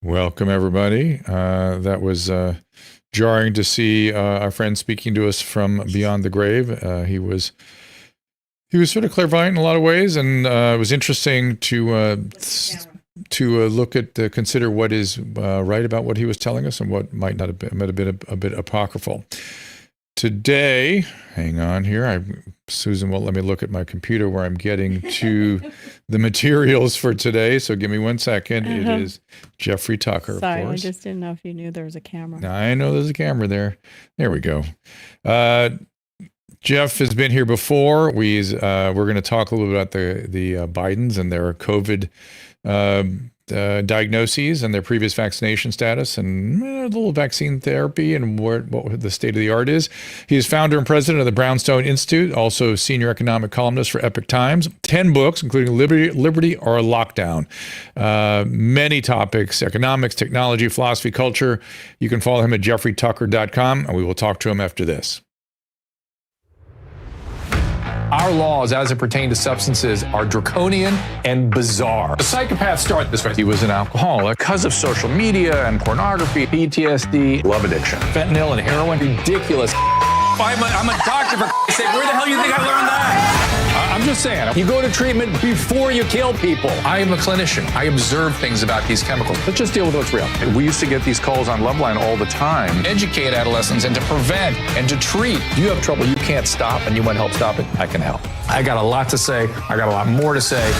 Welcome, everybody. That was jarring to see our friend speaking to us from beyond the grave. He was sort of clairvoyant in a lot of ways, and it was interesting to look at consider what is right about what he was telling us and what might have been a bit apocryphal. Today, hang on here. Susan won't let me look at my computer where I'm getting to the materials for today. So give me 1 second. It is Jeffrey Tucker, Sorry, of course. I just didn't know if you knew there was a camera. I know there's a camera there. There we go. Jeff has been here before. We're going to talk a little bit about the Bidens and their COVID diagnoses and their previous vaccination status and a little vaccine therapy and what the state of the art is. He is founder and president of the Brownstone Institute, also senior economic columnist for Epoch Times, 10 books, including Liberty or Lockdown. Many topics, economics, technology, philosophy, culture. You can follow him at jeffreytucker.com, and we will talk to him after this. Our laws, as it pertains to substances, are draconian and bizarre. The psychopaths start this way. He was an alcoholic. Because of social media and pornography, PTSD, love addiction, fentanyl and heroin, ridiculous. I'm a doctor, for sake. Where the hell do you think I learned that? I'm just saying, you go to treatment before you kill people. I am a clinician. I observe things about these chemicals. Let's just deal with what's real. We used to get these calls on Loveline all the time. Educate adolescents and to prevent and to treat. If you have trouble you can't stop and you want help stop it, I can help. I got a lot to say. I got a lot more to say.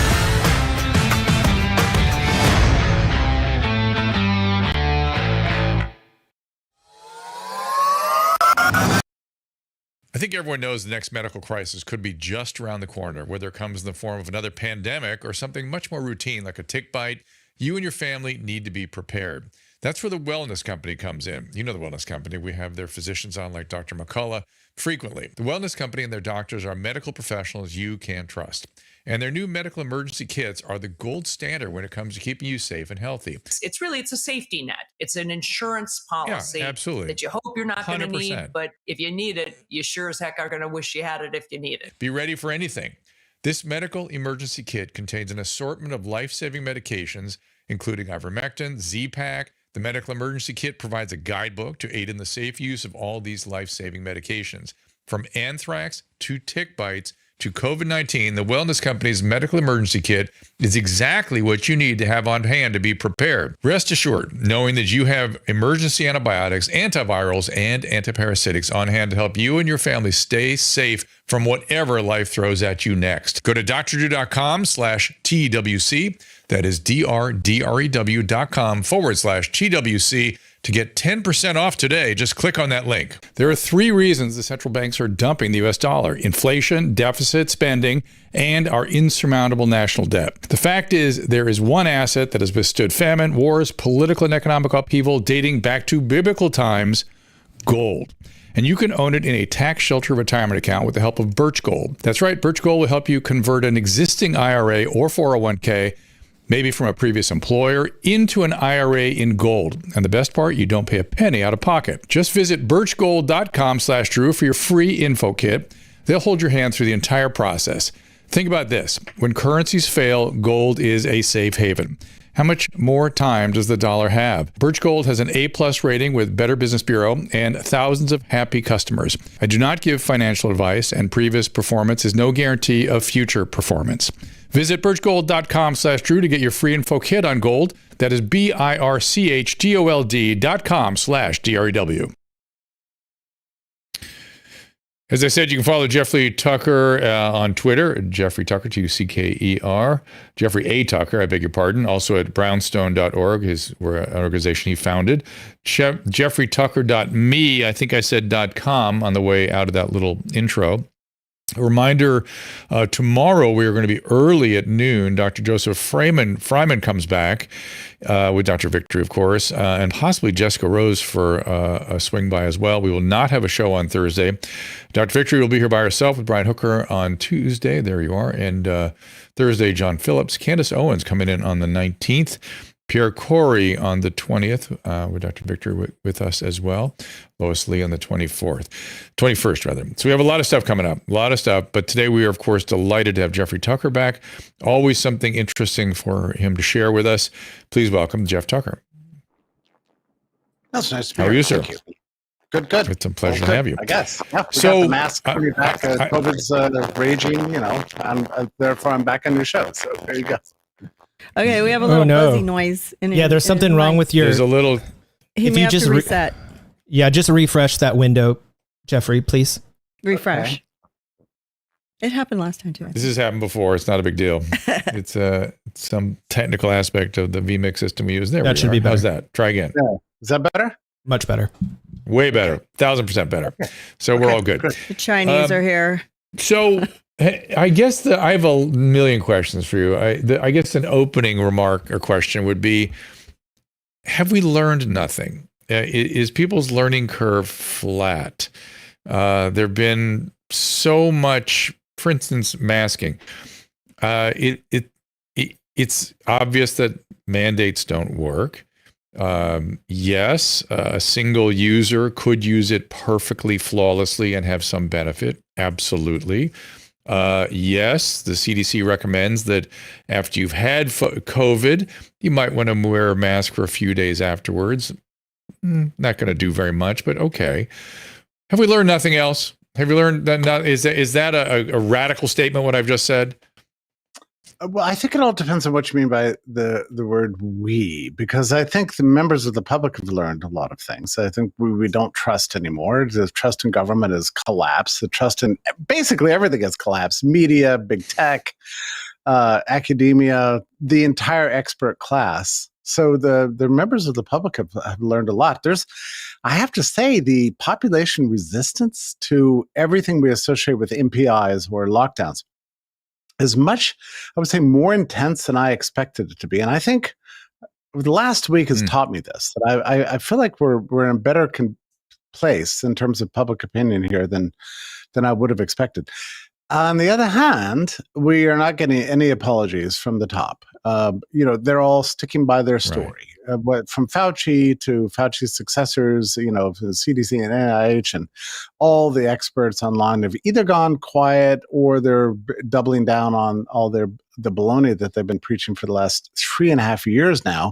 I think everyone knows the next medical crisis could be just around the corner, whether it comes in the form of another pandemic or something much more routine like a tick bite. You and your family need to be prepared. That's where the Wellness Company comes in. You know the Wellness Company. We have their physicians on like Dr. McCullough frequently. The Wellness Company and their doctors are medical professionals you can trust. And their new medical emergency kits are the gold standard when it comes to keeping you safe and healthy. It's a safety net. It's an insurance policy absolutely. that you hope you're not going to 100%. need, but if you need it, you sure as heck are going to wish you had it if you need it. Be ready for anything. This medical emergency kit contains an assortment of life-saving medications, including ivermectin, Z-Pak. The medical emergency kit provides a guidebook to aid in the safe use of all these life-saving medications. From anthrax to tick bites to COVID-19, the Wellness Company's medical emergency kit is exactly what you need to have on hand to be prepared. Rest assured, knowing that you have emergency antibiotics, antivirals, and antiparasitics on hand to help you and your family stay safe from whatever life throws at you next. Go to drdrew.com/TWC. That is DRDREW.com/TWC to get 10% off today. Just click on that link. There are 3 reasons the central banks are dumping the US dollar: inflation, deficit spending, and our insurmountable national debt. The fact is, there is one asset that has withstood famine, wars, political and economic upheaval dating back to biblical times: gold. And you can own it in a tax shelter retirement account with the help of Birch Gold. That's right, Birch Gold will help you convert an existing IRA or 401k, maybe from a previous employer, into an IRA in gold. And the best part, you don't pay a penny out of pocket. Just visit birchgold.com/Drew for your free info kit. They'll hold your hand through the entire process. Think about this. When currencies fail, gold is a safe haven. How much more time does the dollar have? Birch Gold has an A+ rating with Better Business Bureau and thousands of happy customers. I do not give financial advice, and previous performance is no guarantee of future performance. Visit birchgold.com/Drew to get your free info kit on gold. That is birchgold.com/DREW. As I said, you can follow Jeffrey Tucker on Twitter, Jeffrey Tucker, Tucker, Jeffrey A. Tucker, I beg your pardon, also at brownstone.org, an organization he founded. JeffreyTucker.me, I think I said .com on the way out of that little intro. A reminder, tomorrow we are going to be early at noon. Dr. Joseph Fryman comes back with Dr. Victory, of course, and possibly Jessica Rose for a swing by as well. We will not have a show on Thursday. Dr. Victory will be here by herself with Brian Hooker on Tuesday. There you are. And Thursday, John Phillips. Candace Owens coming in on the 19th. Pierre Corey on the 20th, with Dr. Victor with us as well. Lois Lee on the 21st rather. So we have a lot of stuff coming up, But today we are, of course, delighted to have Jeffrey Tucker back. Always something interesting for him to share with us. Please welcome Jeff Tucker. That's nice to be How are here. you, sir? Thank you. Good. It's a pleasure Well, to have you. I guess. Yeah, we So, got the mask coming back. COVID's raging. Therefore I'm back on your show. So there you go. Okay, we have a little buzzy noise. There's something wrong with your. There's a little. He may have to reset. Just refresh that window, Jeffrey, please. Refresh. Okay. It happened last time too. This has happened before. It's not a big deal. It's some technical aspect of the vMix system we use. There That should be better. How's that? Try again. Yeah. Is that better? Much better. Way better. 1,000% better. So we're all good. The Chinese are here. So I guess I have a million questions for you. I guess an opening remark or question would be, have we learned nothing? Is people's learning curve flat? There have been so much, for instance, masking. It's obvious that mandates don't work. Yes, a single user could use it perfectly flawlessly and have some benefit. Absolutely. Yes, the CDC recommends that after you've had COVID, you might want to wear a mask for a few days afterwards. Not going to do very much, but okay. Have we learned nothing else? Have you learned that? Is that a radical statement, what I've just said? Well, I think it all depends on what you mean by the word we, because I think the members of the public have learned a lot of things. I think we don't trust anymore. The trust in government has collapsed. The trust in basically everything has collapsed. Media, big tech, academia, the entire expert class. So the members of the public have learned a lot. I have to say, the population resistance to everything we associate with MPIs or lockdowns is much, I would say, more intense than I expected it to be. And I think the last week has taught me this, that I feel like we're in a better place in terms of public opinion here than I would have expected. On the other hand, we are not getting any apologies from the top. They're all sticking by their story. Right. From Fauci to Fauci's successors, the CDC and NIH and all the experts online have either gone quiet or they're doubling down on all the baloney that they've been preaching for the last 3.5 years now.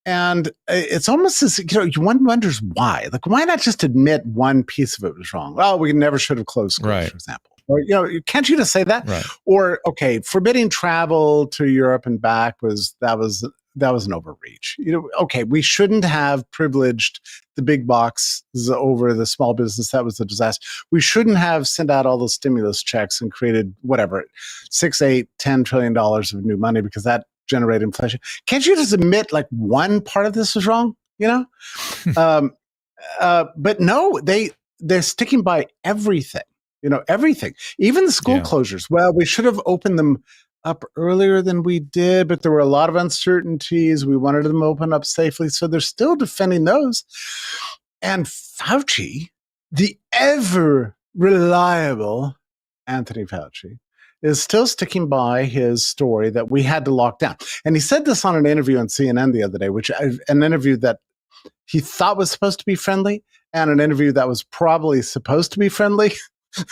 And it's almost as, one wonders why. Like, why not just admit one piece of it was wrong? Well, we never should have closed schools, right, for example. Or, can't you just say that? Right. Or, okay, forbidding travel to Europe and back was an overreach. Okay, we shouldn't have privileged the big box over the small business. That was a disaster. We shouldn't have sent out all those stimulus checks and created whatever, $6, $8, $10 trillion of new money because that generated inflation. Can't you just admit like one part of this is wrong? But no, they're sticking by everything. Everything, even the school closures. Well, we should have opened them up earlier than we did, but there were a lot of uncertainties. We wanted them to open up safely. So they're still defending those. And Fauci, the ever reliable Anthony Fauci, is still sticking by his story that we had to lock down. And he said this on an interview on CNN the other day, an interview that he thought was supposed to be friendly and an interview that was probably supposed to be friendly.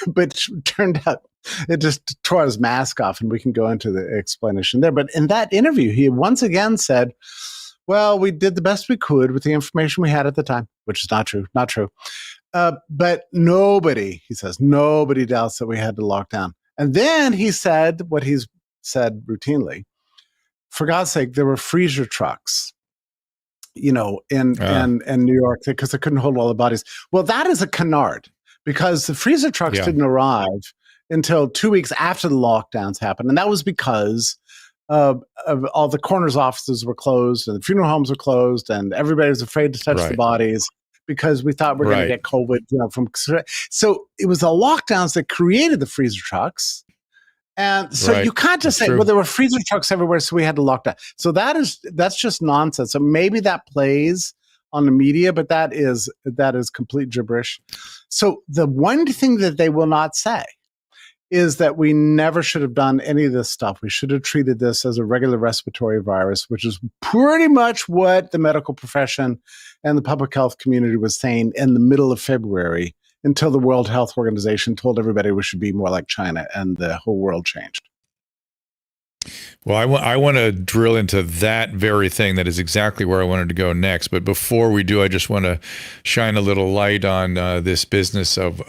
But it turned out it just tore his mask off, and we can go into the explanation there. But in that interview, he once again said, well, we did the best we could with the information we had at the time, which is not true. But nobody doubts that we had to lock down. And then he said what he's said routinely. For God's sake, there were freezer trucks, in New York because they couldn't hold all the bodies. Well, that is a canard. Because the freezer trucks didn't arrive until 2 weeks after the lockdowns happened. And that was because of all the coroner's offices were closed and the funeral homes were closed and everybody was afraid to touch the bodies because we thought we were going to get COVID from. So it was the lockdowns that created the freezer trucks. And so you can't just say, well, there were freezer trucks everywhere, so we had to lock down. So that's just nonsense. So maybe that plays on the media, but that is complete gibberish. So the one thing that they will not say is that we never should have done any of this stuff. We should have treated this as a regular respiratory virus, which is pretty much what the medical profession and the public health community was saying in the middle of February until the World Health Organization told everybody we should be more like China and the whole world changed. Well, I want to drill into that very thing. That is exactly where I wanted to go next. But before we do, I just want to shine a little light on this business of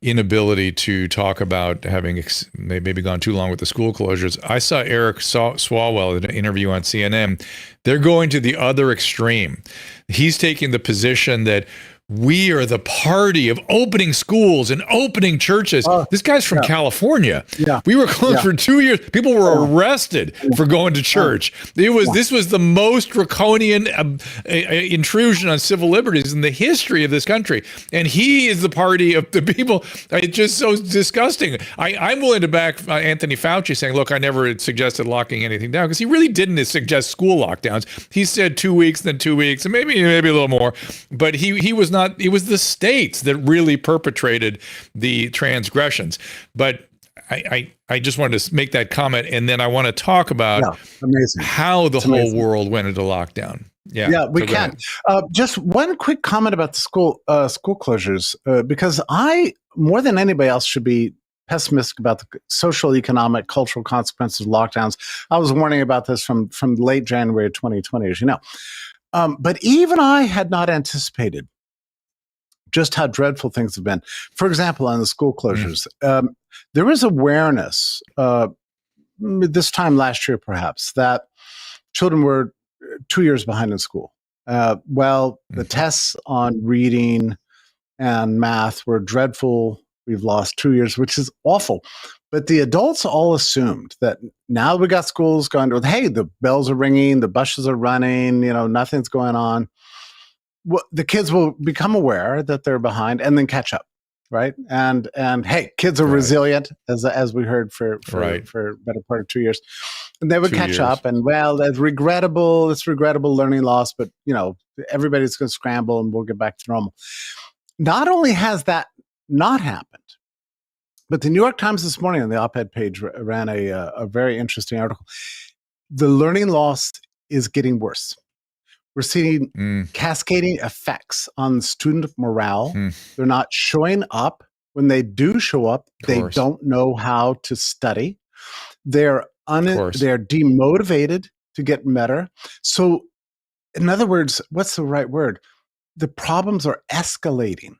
inability to talk about having maybe gone too long with the school closures. I saw Eric Swalwell in an interview on CNN. They're going to the other extreme. He's taking the position that we are the party of opening schools and opening churches. This guy's from California. Yeah. We were closed for 2 years. People were arrested for going to church. This was the most draconian intrusion on civil liberties in the history of this country. And he is the party of the people. It's just so disgusting. I'm willing to back Anthony Fauci saying, look, I never suggested locking anything down, because he really didn't suggest school lockdowns. He said 2 weeks, then 2 weeks, and maybe a little more. But he was not. It was the states that really perpetrated the transgressions. But I just wanted to make that comment, and then I want to talk about how the whole world went into lockdown. Yeah, we can. Just one quick comment about the school closures, because I, more than anybody else, should be pessimistic about the social, economic, cultural consequences of lockdowns. I was warning about this from late January of 2020, as you know. But even I had not anticipated just how dreadful things have been. For example, on the school closures, there was awareness this time last year, perhaps, that children were 2 years behind in school. The tests on reading and math were dreadful. We've lost 2 years, which is awful. But the adults all assumed that now we got schools going, hey, the bells are ringing, the buses are running, nothing's going on. Well, the kids will become aware that they're behind and then catch up, right? And hey, kids are resilient, as we heard for better part of 2 years, and they would catch up. And it's regrettable learning loss, but everybody's going to scramble and we'll get back to normal. Not only has that not happened, but the New York Times this morning on the op-ed page ran a very interesting article. The learning loss is getting worse. We're seeing cascading effects on student morale. They're not showing up. When they do show up, they don't know how to study. They're demotivated to get better. So, in other words, what's the right word? The problems are escalating.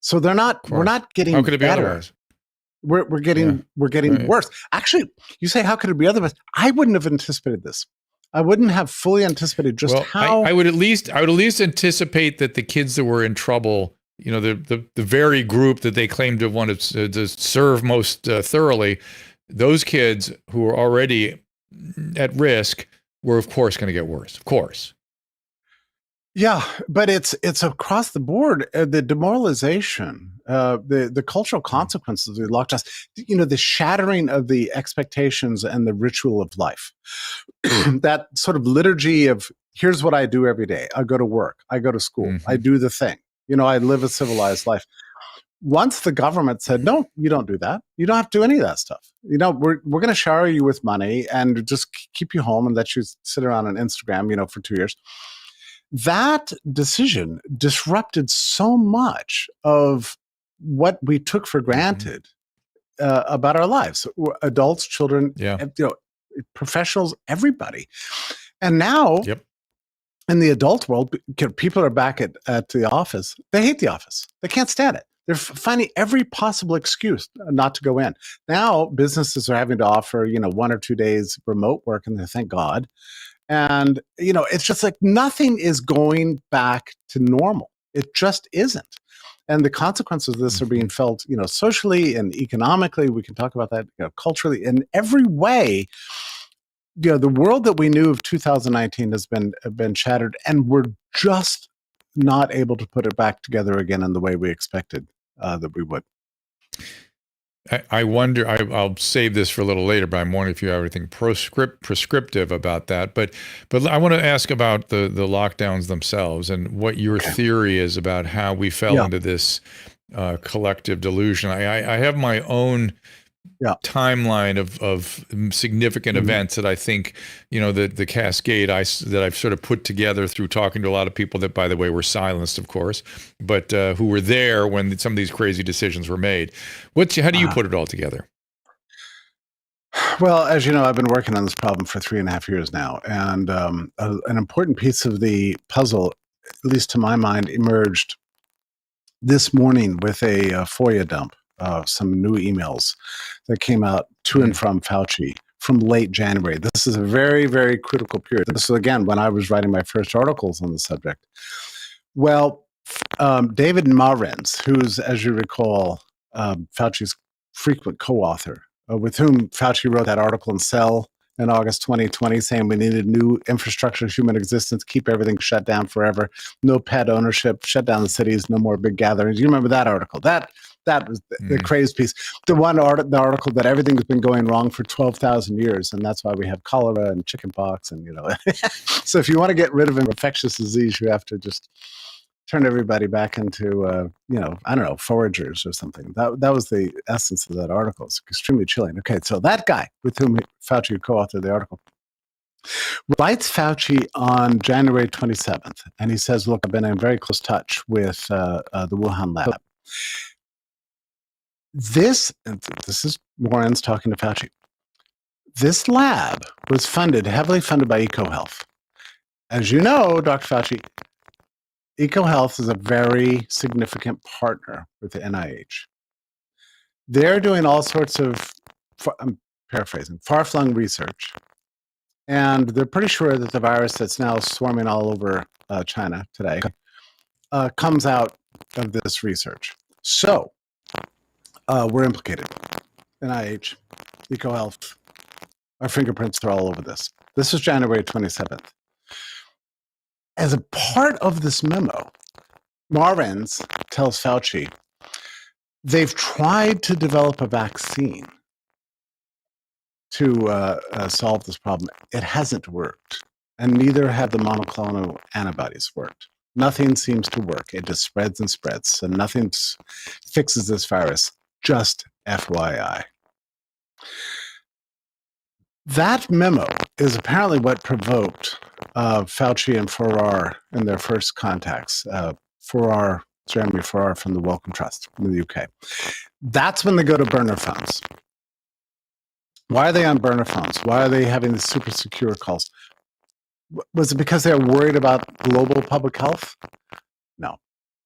So we're not getting How could it be better. otherwise? We're getting worse. Actually, you say, how could it be otherwise? I wouldn't have anticipated this. I wouldn't have fully anticipated how. I would at least anticipate that the kids that were in trouble, the very group that they claimed to want to serve most thoroughly, those kids who were already at risk were, of course, going to get worse. Of course. Yeah, but it's across the board. The demoralization, the cultural consequences of the lockdowns, the shattering of the expectations and the ritual of life. That sort of liturgy of, here's what I do every day. I go to work. I go to school. I do the thing. I live a civilized life. Once the government said, no, you don't do that. You don't have to do any of that stuff. We're going to shower you with money and just keep you home and let you sit around on Instagram, for 2 years. That decision disrupted so much of what we took for granted about our lives, adults, children, professionals, everybody. And now in the adult world, people are back at the office. They hate the office. They can't stand it. They're finding every possible excuse not to go in. Now businesses are having to offer, 1 or 2 days remote work, and thank God. And, it's just like nothing is going back to normal. It just isn't. And the consequences of this are being felt, socially and economically. We can talk about that, culturally, in every way. The world that we knew of 2019 has been shattered, and we're just not able to put it back together again in the way we expected that we would. I wonder, I'll save this for a little later, but I'm wondering if you have anything prescriptive about that. But I want to ask about the lockdowns themselves and what your theory is about how we fell into this collective delusion. I have my own timeline of significant events that I think, the cascade that I've sort of put together through talking to a lot of people that, by the way, were silenced, of course, but who were there when some of these crazy decisions were made. How do you put it all together? Well, as you know, I've been working on this problem for 3.5 years now. And an important piece of the puzzle, at least to my mind, emerged this morning with a FOIA dump, some new emails that came out to and from Fauci from late January. This is a very, very critical period. This is, again, when I was writing my first articles on the subject. Well, David Marens, who's, as you recall, Fauci's frequent co-author, with whom Fauci wrote that article in Cell in August 2020 saying we needed new infrastructure, human existence, keep everything shut down forever, no pet ownership, shut down the cities, no more big gatherings. You remember that article? That was the crazy piece. The article that everything's been going wrong for 12,000 years, and that's why we have cholera and chickenpox, and So if you want to get rid of an infectious disease, you have to just turn everybody back into, I don't know, foragers or something. That was the essence of that article. It's extremely chilling. Okay, so that guy with whom Fauci co-authored the article writes Fauci on January 27th, and he says, look, I've been in very close touch with the Wuhan lab. This is Warren's talking to Fauci. This lab was heavily funded by EcoHealth. As you know, Dr. Fauci, EcoHealth is a very significant partner with the NIH. They're doing all sorts of, I'm paraphrasing, far-flung research. And they're pretty sure that the virus that's now swarming all over China today comes out of this research. So we're implicated. NIH, EcoHealth, our fingerprints are all over this. This is January 27th. As a part of this memo, Marens tells Fauci they've tried to develop a vaccine to solve this problem. It hasn't worked, and neither have the monoclonal antibodies worked. Nothing seems to work. It just spreads and spreads, so nothing fixes this virus. Just FYI. That memo is apparently what provoked Fauci and Farrar in their first contacts. Jeremy Farrar from the Wellcome Trust in the UK. That's when they go to burner phones. Why are they on burner phones? Why are they having the super secure calls? Was it because they were worried about global public health? No.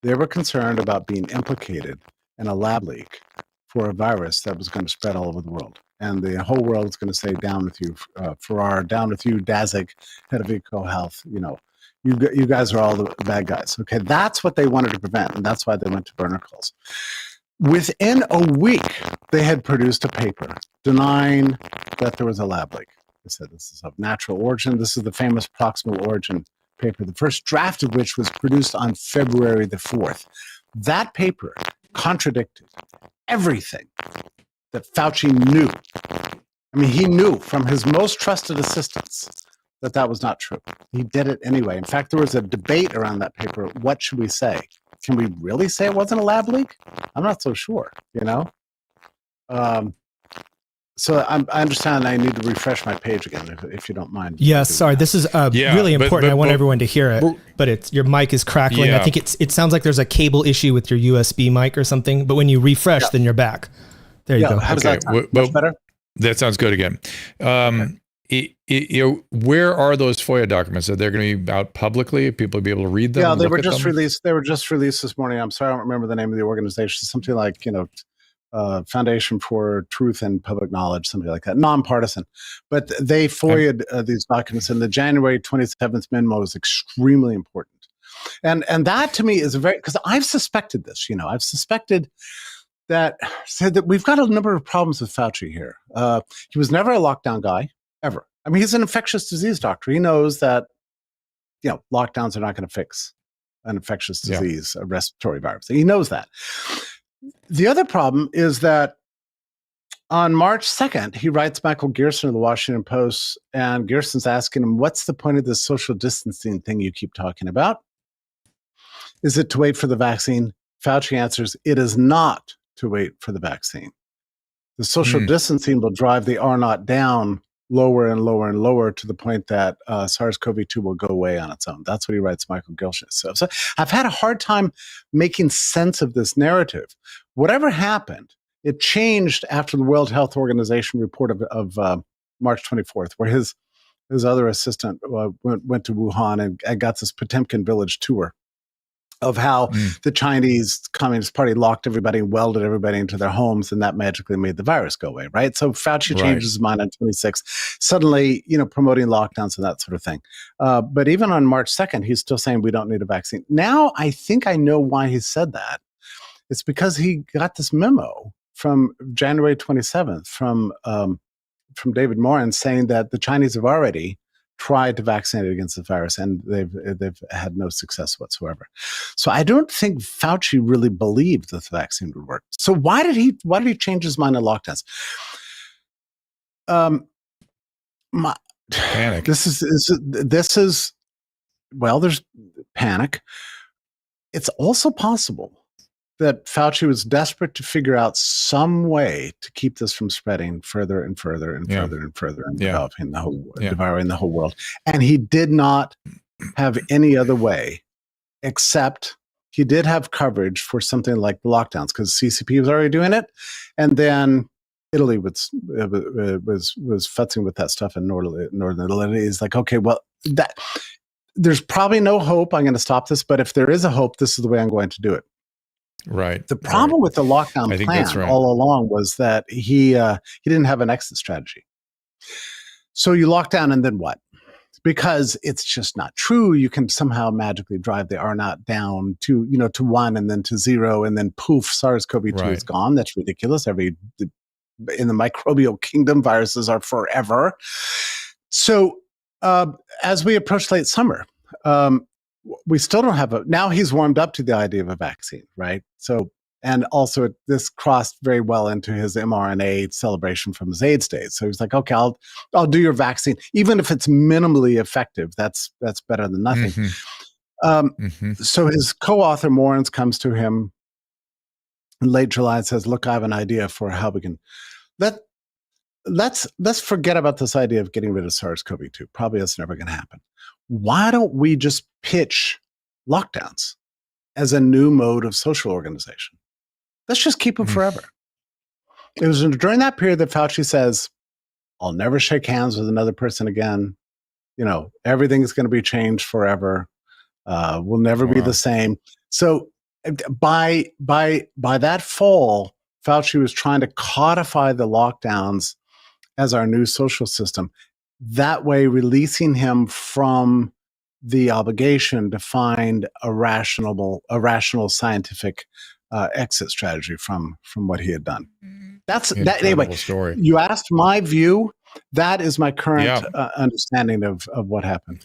They were concerned about being implicated in a lab leak for a virus that was going to spread all over the world. And the whole world is going to say, down with you, Farrar, down with you, Daszak, head of EcoHealth. You guys are all the bad guys. Okay, that's what they wanted to prevent, and that's why they went to burner calls. Within a week, they had produced a paper denying that there was a lab leak. They said this is of natural origin. This is the famous proximal origin paper, the first draft of which was produced on February the 4th. That paper contradicted everything that Fauci knew. I mean, he knew from his most trusted assistants that was not true. He did it anyway. In fact, there was a debate around that paper. What should we say? Can we really say it wasn't a lab leak? I'm not so sure, So I understand I need to refresh my page again, if you don't mind. Yes, sorry. This is really important. I want everyone to hear it, but your mic is crackling. Yeah. I think it sounds like there's a cable issue with your USB mic or something, but when you refresh, then you're back. There you go. How does that sound? Much better? That sounds good again. Where are those FOIA documents? Are they going to be out publicly? People will be able to read them? Yeah, they were just released. They were just released this morning. I'm sorry, I don't remember the name of the organization. Something like, Foundation for Truth and Public Knowledge, something like that, nonpartisan. But they FOIA'd these documents, and the January 27th memo is extremely important. And that to me is because I've suspected this, I've suspected that we've got a number of problems with Fauci here. He was never a lockdown guy, ever. I mean, he's an infectious disease doctor. He knows that, lockdowns are not going to fix an infectious disease, a respiratory virus. He knows that. The other problem is that on March 2nd, he writes Michael Gerson of the Washington Post, and Gerson's asking him, what's the point of this social distancing thing you keep talking about? Is it to wait for the vaccine? Fauci answers, it is not to wait for the vaccine. The social distancing will drive the R naught down lower and lower and lower to the point that SARS-CoV-2 will go away on its own. That's what he writes Michael Gerson. So I've had a hard time making sense of this narrative. Whatever happened, It changed after the World Health Organization report of March 24th, where his other assistant went to Wuhan and got this Potemkin village tour of how the Chinese Communist Party locked everybody and welded everybody into their homes, and that magically made the virus go away, right? So Fauci changes his mind on 26, suddenly, promoting lockdowns and that sort of thing. But even on March 2nd, he's still saying we don't need a vaccine. Now, I think I know why he said that. It's because he got this memo from January 27th from David Morin saying that the Chinese have already tried to vaccinate against the virus, and they've had no success whatsoever. So I don't think Fauci really believed that the vaccine would work. So why did he change his mind on lockdowns? Panic. This is well, there's panic. It's also possible that Fauci was desperate to figure out some way to keep this from spreading further and further and further and further and devouring the whole world. And he did not have any other way, except he did have coverage for something like the lockdowns, because CCP was already doing it. And then Italy was futzing with that stuff in northern Italy. Is like, okay, well, there's probably no hope. I'm going to stop this. But if there is a hope, this is the way I'm going to do it. Right. The problem with the lockdown plan all along was that he didn't have an exit strategy. So you lock down and then what? Because it's just not true. You can somehow magically drive the R0 down to 1 and then to 0, and then poof, SARS-CoV-2 is gone. That's ridiculous. In the microbial kingdom, viruses are forever. So as we approach late summer, we still don't have now he's warmed up to the idea of a vaccine, right? So, and also this crossed very well into his mRNA celebration from his AIDS days. So he's like, okay, I'll do your vaccine. Even if it's minimally effective, that's better than nothing. So his co-author Morans comes to him in late July and says, look, I have an idea for how we can, let's forget about this idea of getting rid of SARS-CoV-2. Probably it's never going to happen. Why don't we just pitch lockdowns as a new mode of social organization? Let's just keep them forever. It was during that period that Fauci says, I'll never shake hands with another person again. Everything's going to be changed forever. We'll never be the same. So by that fall, Fauci was trying to codify the lockdowns as our new social system. That way, releasing him from the obligation to find a rational scientific exit strategy from what he had done. That's that. Anyway, story. You asked my view. That is my current understanding of what happened.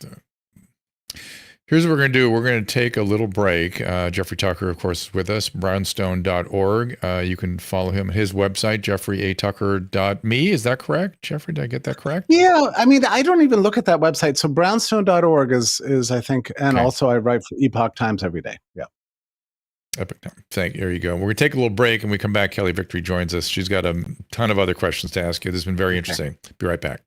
Here's what we're going to do. We're going to take a little break. Jeffrey Tucker, of course, is with us, brownstone.org. You can follow him at his website, jeffreyatucker.me. Is that correct, Jeffrey? Did I get that correct? Yeah. I mean, I don't even look at that website. So brownstone.org is I think, and also I write for Epoch Times every day. Yeah. Epoch Times. There you go. We're going to take a little break, and we come back. Kelly Victory joins us. She's got a ton of other questions to ask you. This has been very interesting. Be right back.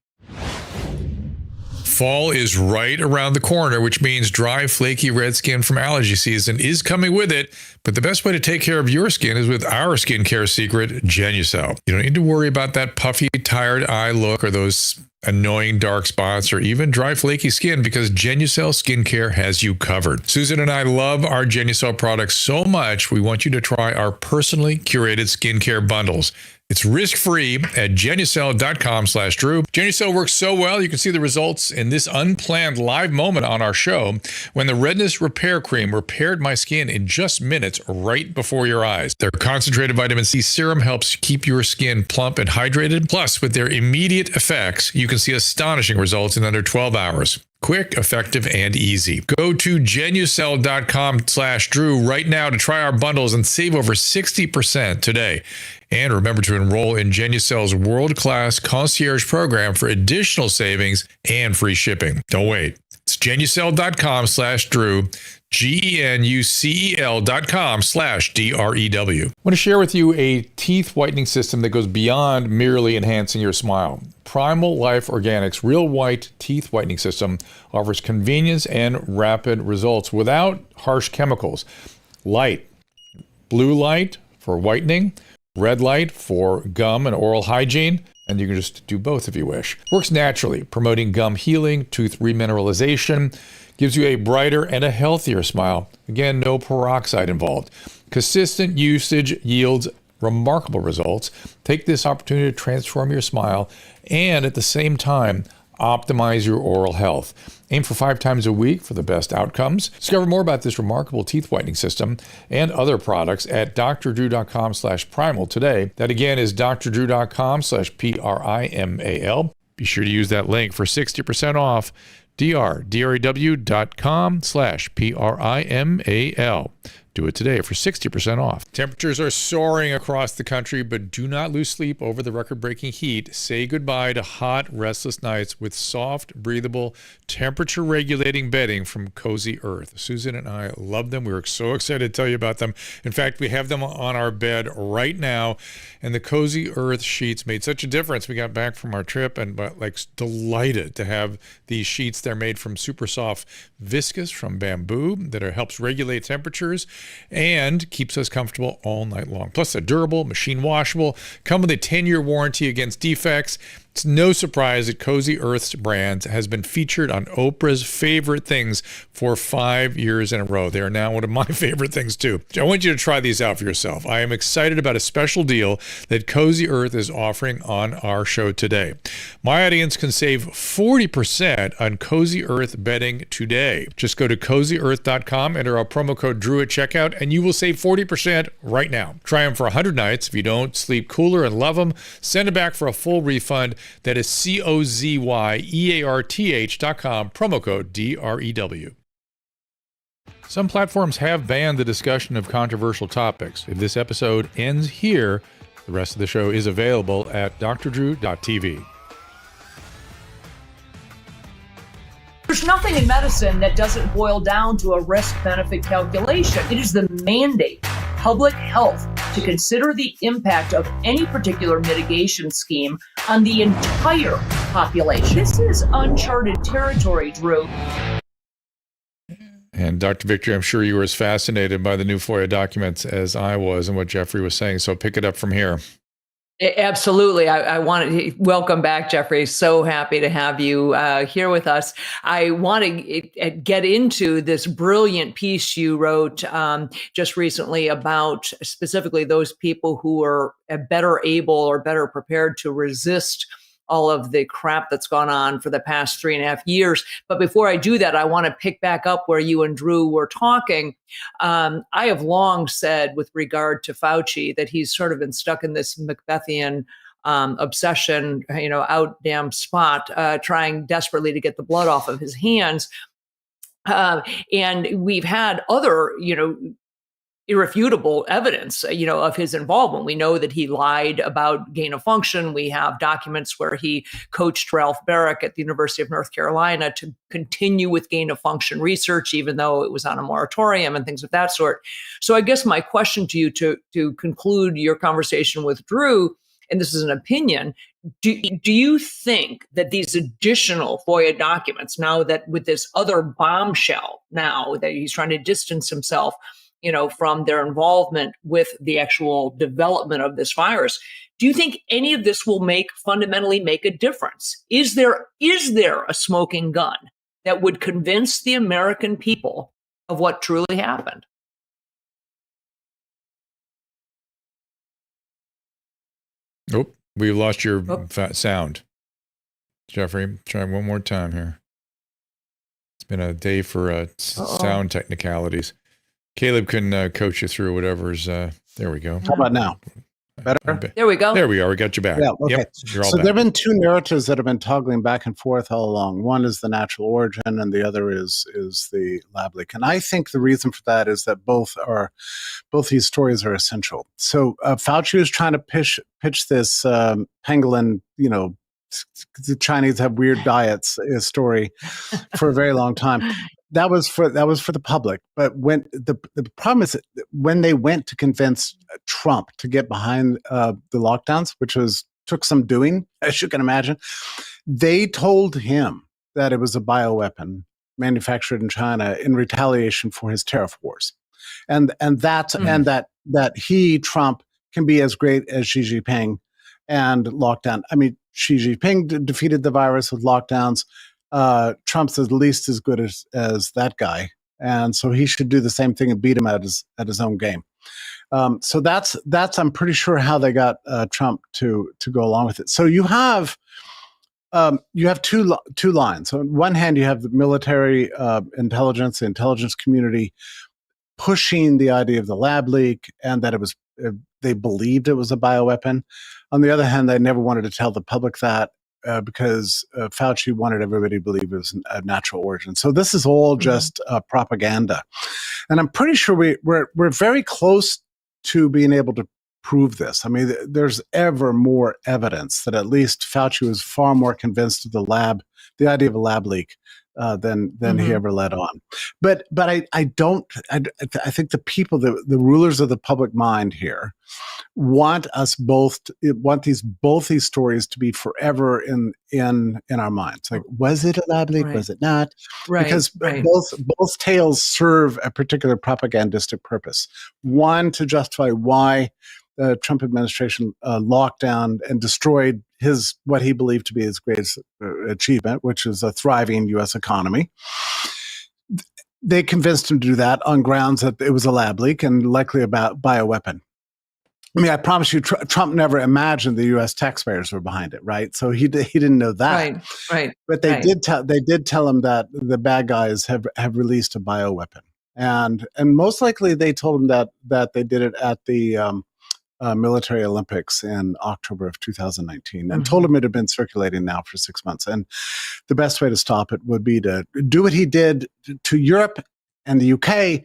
Fall is right around the corner, which means dry, flaky red skin from allergy season is coming with it. But the best way to take care of your skin is with our skincare secret, Genucel. You don't need to worry about that puffy, tired eye look or those annoying dark spots or even dry, flaky skin, because Genucel Skincare has you covered. Susan and I love our Genucel products so much, we want you to try our personally curated skincare bundles. It's risk-free at Genucel.com/Drew. Genucel works so well, you can see the results in this unplanned live moment on our show when the Redness Repair Cream repaired my skin in just minutes right before your eyes. Their concentrated vitamin C serum helps keep your skin plump and hydrated. Plus, with their immediate effects, you can see astonishing results in under 12 hours. Quick, effective, and easy. Go to Genucel.com/Drew right now to try our bundles and save over 60% today. And remember to enroll in Genucel's world-class concierge program for additional savings and free shipping. Don't wait. It's Genucel.com/Drew, GENUCEL.com/DREW. I want to share with you a teeth whitening system that goes beyond merely enhancing your smile. Primal Life Organics Real White Teeth Whitening System offers convenience and rapid results without harsh chemicals. Light, blue light for whitening, Red light for gum and oral hygiene, and you can just do both if you wish. Works naturally, promoting gum healing, tooth remineralization, gives you a brighter and a healthier smile. Again, no peroxide involved. Consistent usage yields remarkable results. Take this opportunity to transform your smile and at the same time, optimize your oral health. Aim for 5 times a week for the best outcomes. Discover more about this remarkable teeth whitening system and other products at drdrew.com/primal today. That again is drdrew.com/primal. Be sure to use that link for 60% off. drdrew.com/primal. Do it today for 60% off. Temperatures are soaring across the country, but do not lose sleep over the record-breaking heat. Say goodbye to hot, restless nights with soft, breathable, temperature-regulating bedding from Cozy Earth. Susan and I love them. We were so excited to tell you about them. In fact, we have them on our bed right now, and the Cozy Earth sheets made such a difference. We got back from our trip and delighted to have these sheets. They're made from super soft viscose from bamboo that helps regulate temperatures and keeps us comfortable all night long. Plus, they're durable, machine washable, come with a 10-year warranty against defects. It's no surprise that Cozy Earth's brand has been featured on Oprah's favorite things for 5 years in a row. They are now one of my favorite things too. I want you to try these out for yourself. I am excited about a special deal that Cozy Earth is offering on our show today. My audience can save 40% on Cozy Earth bedding today. Just go to CozyEarth.com, enter our promo code DREW at checkout, and you will save 40% right now. Try them for 100 nights. If you don't sleep cooler and love them, send them back for a full refund. That is CozyEarth.com, promo code DREW. Some platforms have banned the discussion of controversial topics. If this episode ends here, the rest of the show is available at drdrew.tv. There's nothing in medicine that doesn't boil down to a risk-benefit calculation. It is the mandate of public health to consider the impact of any particular mitigation scheme on the entire population. This is uncharted territory, Drew. And Dr. Victory, I'm sure you were as fascinated by the new FOIA documents as I was and what Jeffrey was saying. So pick it up from here. Absolutely. I want to welcome back, Jeffrey. So happy to have you here with us. I want to get into this brilliant piece you wrote just recently about specifically those people who are better able or better prepared to resist all of the crap that's gone on for the past 3.5 years. But before I do that, I want to pick back up where you and Drew were talking. I have long said with regard to Fauci that he's sort of been stuck in this Macbethian obsession, out damn spot, trying desperately to get the blood off of his hands. And we've had other, irrefutable evidence, of his involvement. We know that he lied about gain of function. We have documents where he coached Ralph Barrick at the University of North Carolina to continue with gain of function research, even though it was on a moratorium and things of that sort. So I guess my question to you to conclude your conversation with Drew, and this is an opinion, do you think that these additional FOIA documents, now that with this other bombshell now that he's trying to distance himself from their involvement with the actual development of this virus, do you think any of this will fundamentally make a difference? Is there a smoking gun that would convince the American people of what truly happened? Oh, we lost your sound. Jeffrey, try one more time here. It's been a day for sound technicalities. Caleb can coach you through whatever's, there we go. How about now? Better? There we go. There we are. We got you back. Yeah, okay. Yep, you're all so back. there have been two narratives that have been toggling back and forth all along. One is the natural origin, and the other is the lab leak. And I think the reason for that is that both these stories are essential. So Fauci was trying to pitch this pangolin, the Chinese have weird diets story for a very long time. That was for the public. But when the problem is that when they went to convince Trump to get behind the lockdowns, which took some doing, as you can imagine, they told him that it was a bioweapon manufactured in China in retaliation for his tariff wars, and that Trump can be as great as Xi Jinping and lockdown. I mean, Xi Jinping defeated the virus with lockdowns. Trump's at least as good as that guy. And so he should do the same thing and beat him at his own game. So that's I'm pretty sure how they got Trump to go along with it. So you have two lines. So on one hand, you have the military intelligence, the intelligence community pushing the idea of the lab leak and that it was they believed it was a bioweapon. On the other hand, they never wanted to tell the public that because Fauci wanted everybody to believe it was a natural origin. So this is all just propaganda, and I'm pretty sure we're very close to being able to prove this. I mean, there's ever more evidence that at least Fauci was far more convinced of the idea of a lab leak than he ever let on. But I think the people, the rulers of the public mind here, want both these stories to be forever in our minds. Like, was it a lab leak? Right. Was it not? Right. Because both tales serve a particular propagandistic purpose. One, to justify why the Trump administration locked down and destroyed what he believed to be his greatest achievement, which is a thriving U.S. economy. They convinced him to do that on grounds that it was a lab leak and likely about bioweapon. I mean, I promise you, Trump never imagined the U.S. taxpayers were behind it, right? So he didn't know that, right? But they did tell him that the bad guys have released a bioweapon, and most likely they told him that they did it at the military Olympics in October of 2019, and told him it had been circulating now for 6 months, and the best way to stop it would be to do what he did to Europe and the UK,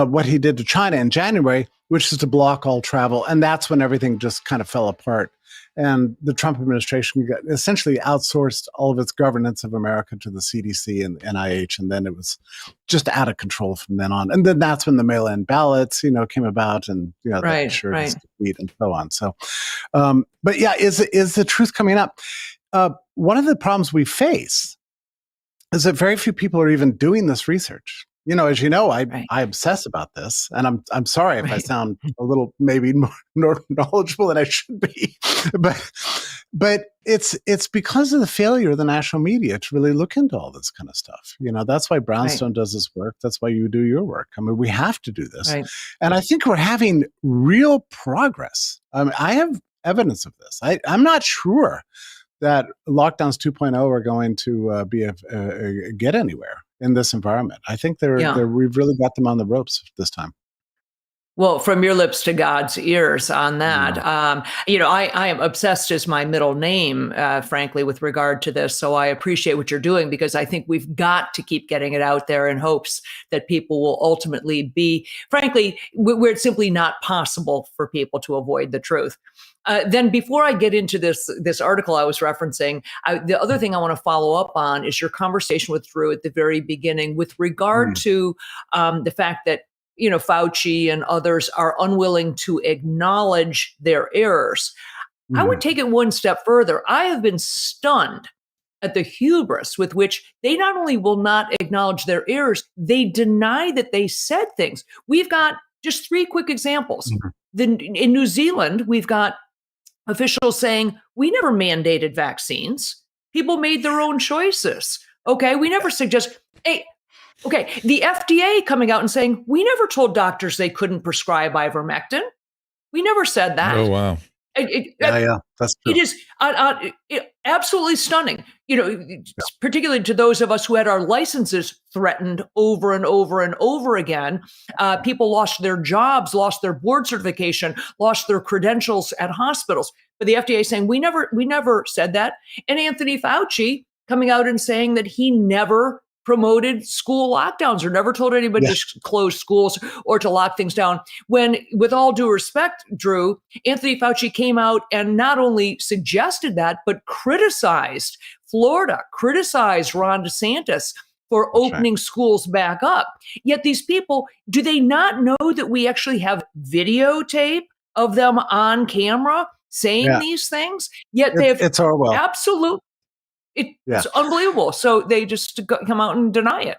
what he did to China in January, which is to block all travel. And that's when everything just kind of fell apart. And the Trump administration essentially outsourced all of its governance of America to the CDC and NIH. And then it was just out of control from then on. And then that's when the mail-in ballots, came about, and, that ensured his defeat and so on. So, but yeah, is the truth coming up? One of the problems we face is that very few people are even doing this research. As you know, I obsess about this, and I'm sorry if I sound a little maybe more knowledgeable than I should be, but it's because of the failure of the national media to really look into all this kind of stuff. That's why Brownstone does this work. That's why you do your work. I mean, we have to do this, and I think we're having real progress. I mean, I have evidence of this. I'm not sure that lockdowns 2.0 are going to get anywhere in this environment. I think we've really got them on the ropes this time. Well, from your lips to God's ears on that. I am obsessed is my middle name, frankly, with regard to this. So I appreciate what you're doing, because I think we've got to keep getting it out there in hopes that people will ultimately be, frankly, where it's simply not possible for people to avoid the truth. Then before I get into this article I was referencing, the other thing I want to follow up on is your conversation with Drew at the very beginning with regard to the fact that, Fauci and others are unwilling to acknowledge their errors. I would take it one step further. I have been stunned at the hubris with which they not only will not acknowledge their errors, they deny that they said things. We've got just 3 quick examples. In New Zealand, we've got officials saying, we never mandated vaccines. People made their own choices. Okay, we never suggest, the FDA coming out and saying, we never told doctors they couldn't prescribe ivermectin. We never said that. Oh, wow. That's true. It is absolutely stunning, particularly to those of us who had our licenses threatened over and over and over again. People lost their jobs, lost their board certification, lost their credentials at hospitals. But the FDA saying, we never said that. And Anthony Fauci coming out and saying that he never promoted school lockdowns or never told anybody to close schools or to lock things down. When, with all due respect, Drew, Anthony Fauci came out and not only suggested that, but criticized Florida, criticized Ron DeSantis for opening schools back up. Yet these people, do they not know that we actually have videotape of them on camera saying these things? Yet it's Orwell. Absolute. It's unbelievable. So they just come out and deny it.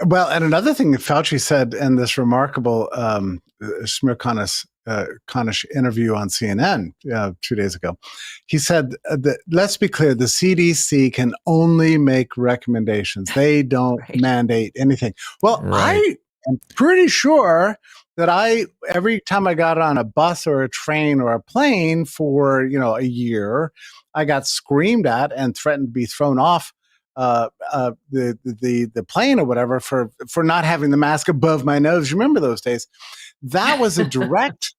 Well, and another thing that Fauci said in this remarkable Smirkonis Kanish interview on CNN 2 days ago. He said that, let's be clear, the CDC can only make recommendations. They don't mandate anything. Well, I am pretty sure that every time I got on a bus or a train or a plane for, a year, I got screamed at and threatened to be thrown off the plane or whatever for not having the mask above my nose. You remember those days? That was a direct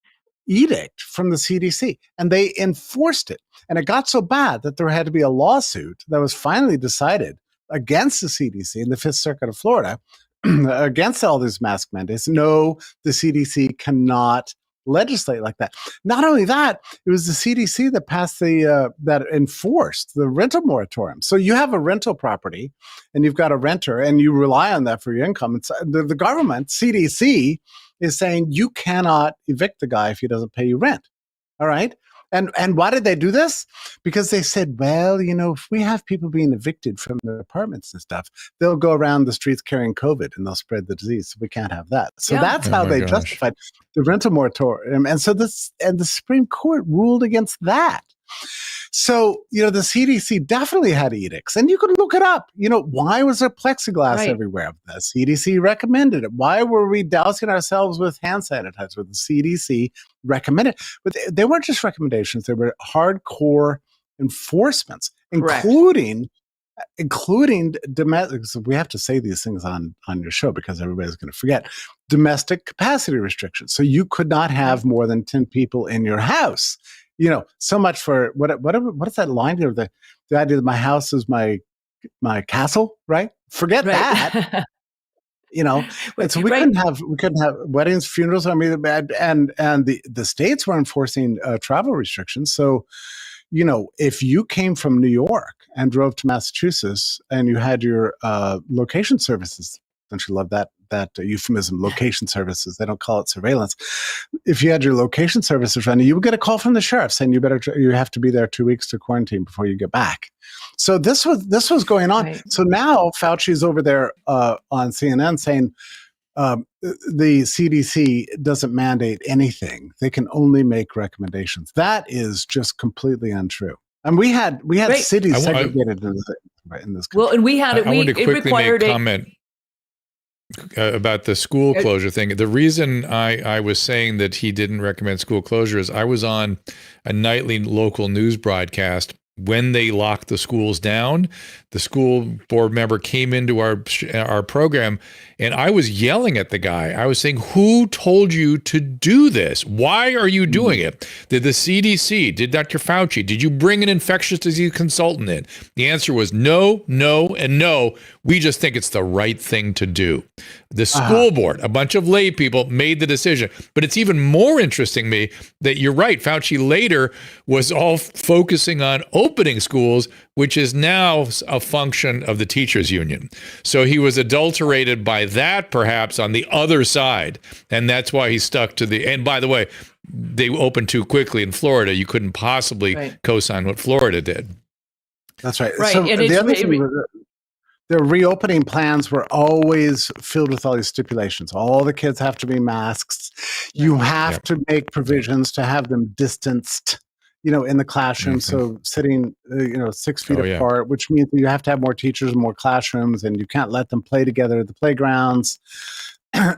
edict from the CDC, and they enforced it. And it got so bad that there had to be a lawsuit that was finally decided against the CDC in the Fifth Circuit of Florida against all these mask mandates. No, the CDC cannot legislate like that. Not only that, it was the CDC that passed that enforced the rental moratorium. So you have a rental property and you've got a renter and you rely on that for your income. It's, the government, CDC, is saying you cannot evict the guy if he doesn't pay you rent. All right? And why did they do this? Because they said, well, if we have people being evicted from their apartments and stuff, they'll go around the streets carrying COVID and they'll spread the disease. So we can't have that. So that's how they justified the rental moratorium. And so the Supreme Court ruled against that. So, the CDC definitely had edicts, and you could look it up. Why was there plexiglass everywhere? The CDC recommended it. Why were we dousing ourselves with hand sanitizer? The CDC recommended it. But they weren't just recommendations. They were hardcore enforcements, including domestic. So we have to say these things on your show because everybody's going to forget. Domestic capacity restrictions. So you could not have more than 10 people in your house. So much for what is that line here? The idea that my house is my castle, right? Forget that. And so we couldn't have weddings, funerals. I mean, and the states were enforcing travel restrictions. So, if you came from New York and drove to Massachusetts and you had your location services, don't you love that euphemism, location services? They don't call it surveillance. If you had your location services running, you would get a call from the sheriff saying you have to be there 2 weeks to quarantine before you get back. So this was going on. Right. So now Fauci is over there on CNN saying the CDC doesn't mandate anything; they can only make recommendations. That is just completely untrue. And we had cities segregated in this country. Well, and we had it. I want to quickly make a comment about the school closure thing. The reason I was saying that he didn't recommend school closure is I was on a nightly local news broadcast when they locked the schools down. The school board member came into our program, and I was yelling at the guy. I was saying, who told you to do this? Why are you doing it? Did the CDC, did Dr. Fauci, did you bring an infectious disease consultant in? The answer was no, no, and no. We just think it's the right thing to do. The school board, a bunch of lay people, made the decision. But it's even more interesting to me that you're right. Fauci later was all focusing on opening schools, which is now a function of the teachers union. So he was adulterated by that, perhaps, on the other side. And that's why he stuck to and by the way, they opened too quickly in Florida. You couldn't possibly co-sign what Florida did. That's right. So the other thing, the reopening plans were always filled with all these stipulations. All the kids have to be masks. You have to make provisions to have them distanced, in the classroom. So sitting, 6 feet apart, which means you have to have more teachers and more classrooms, and you can't let them play together at the playgrounds.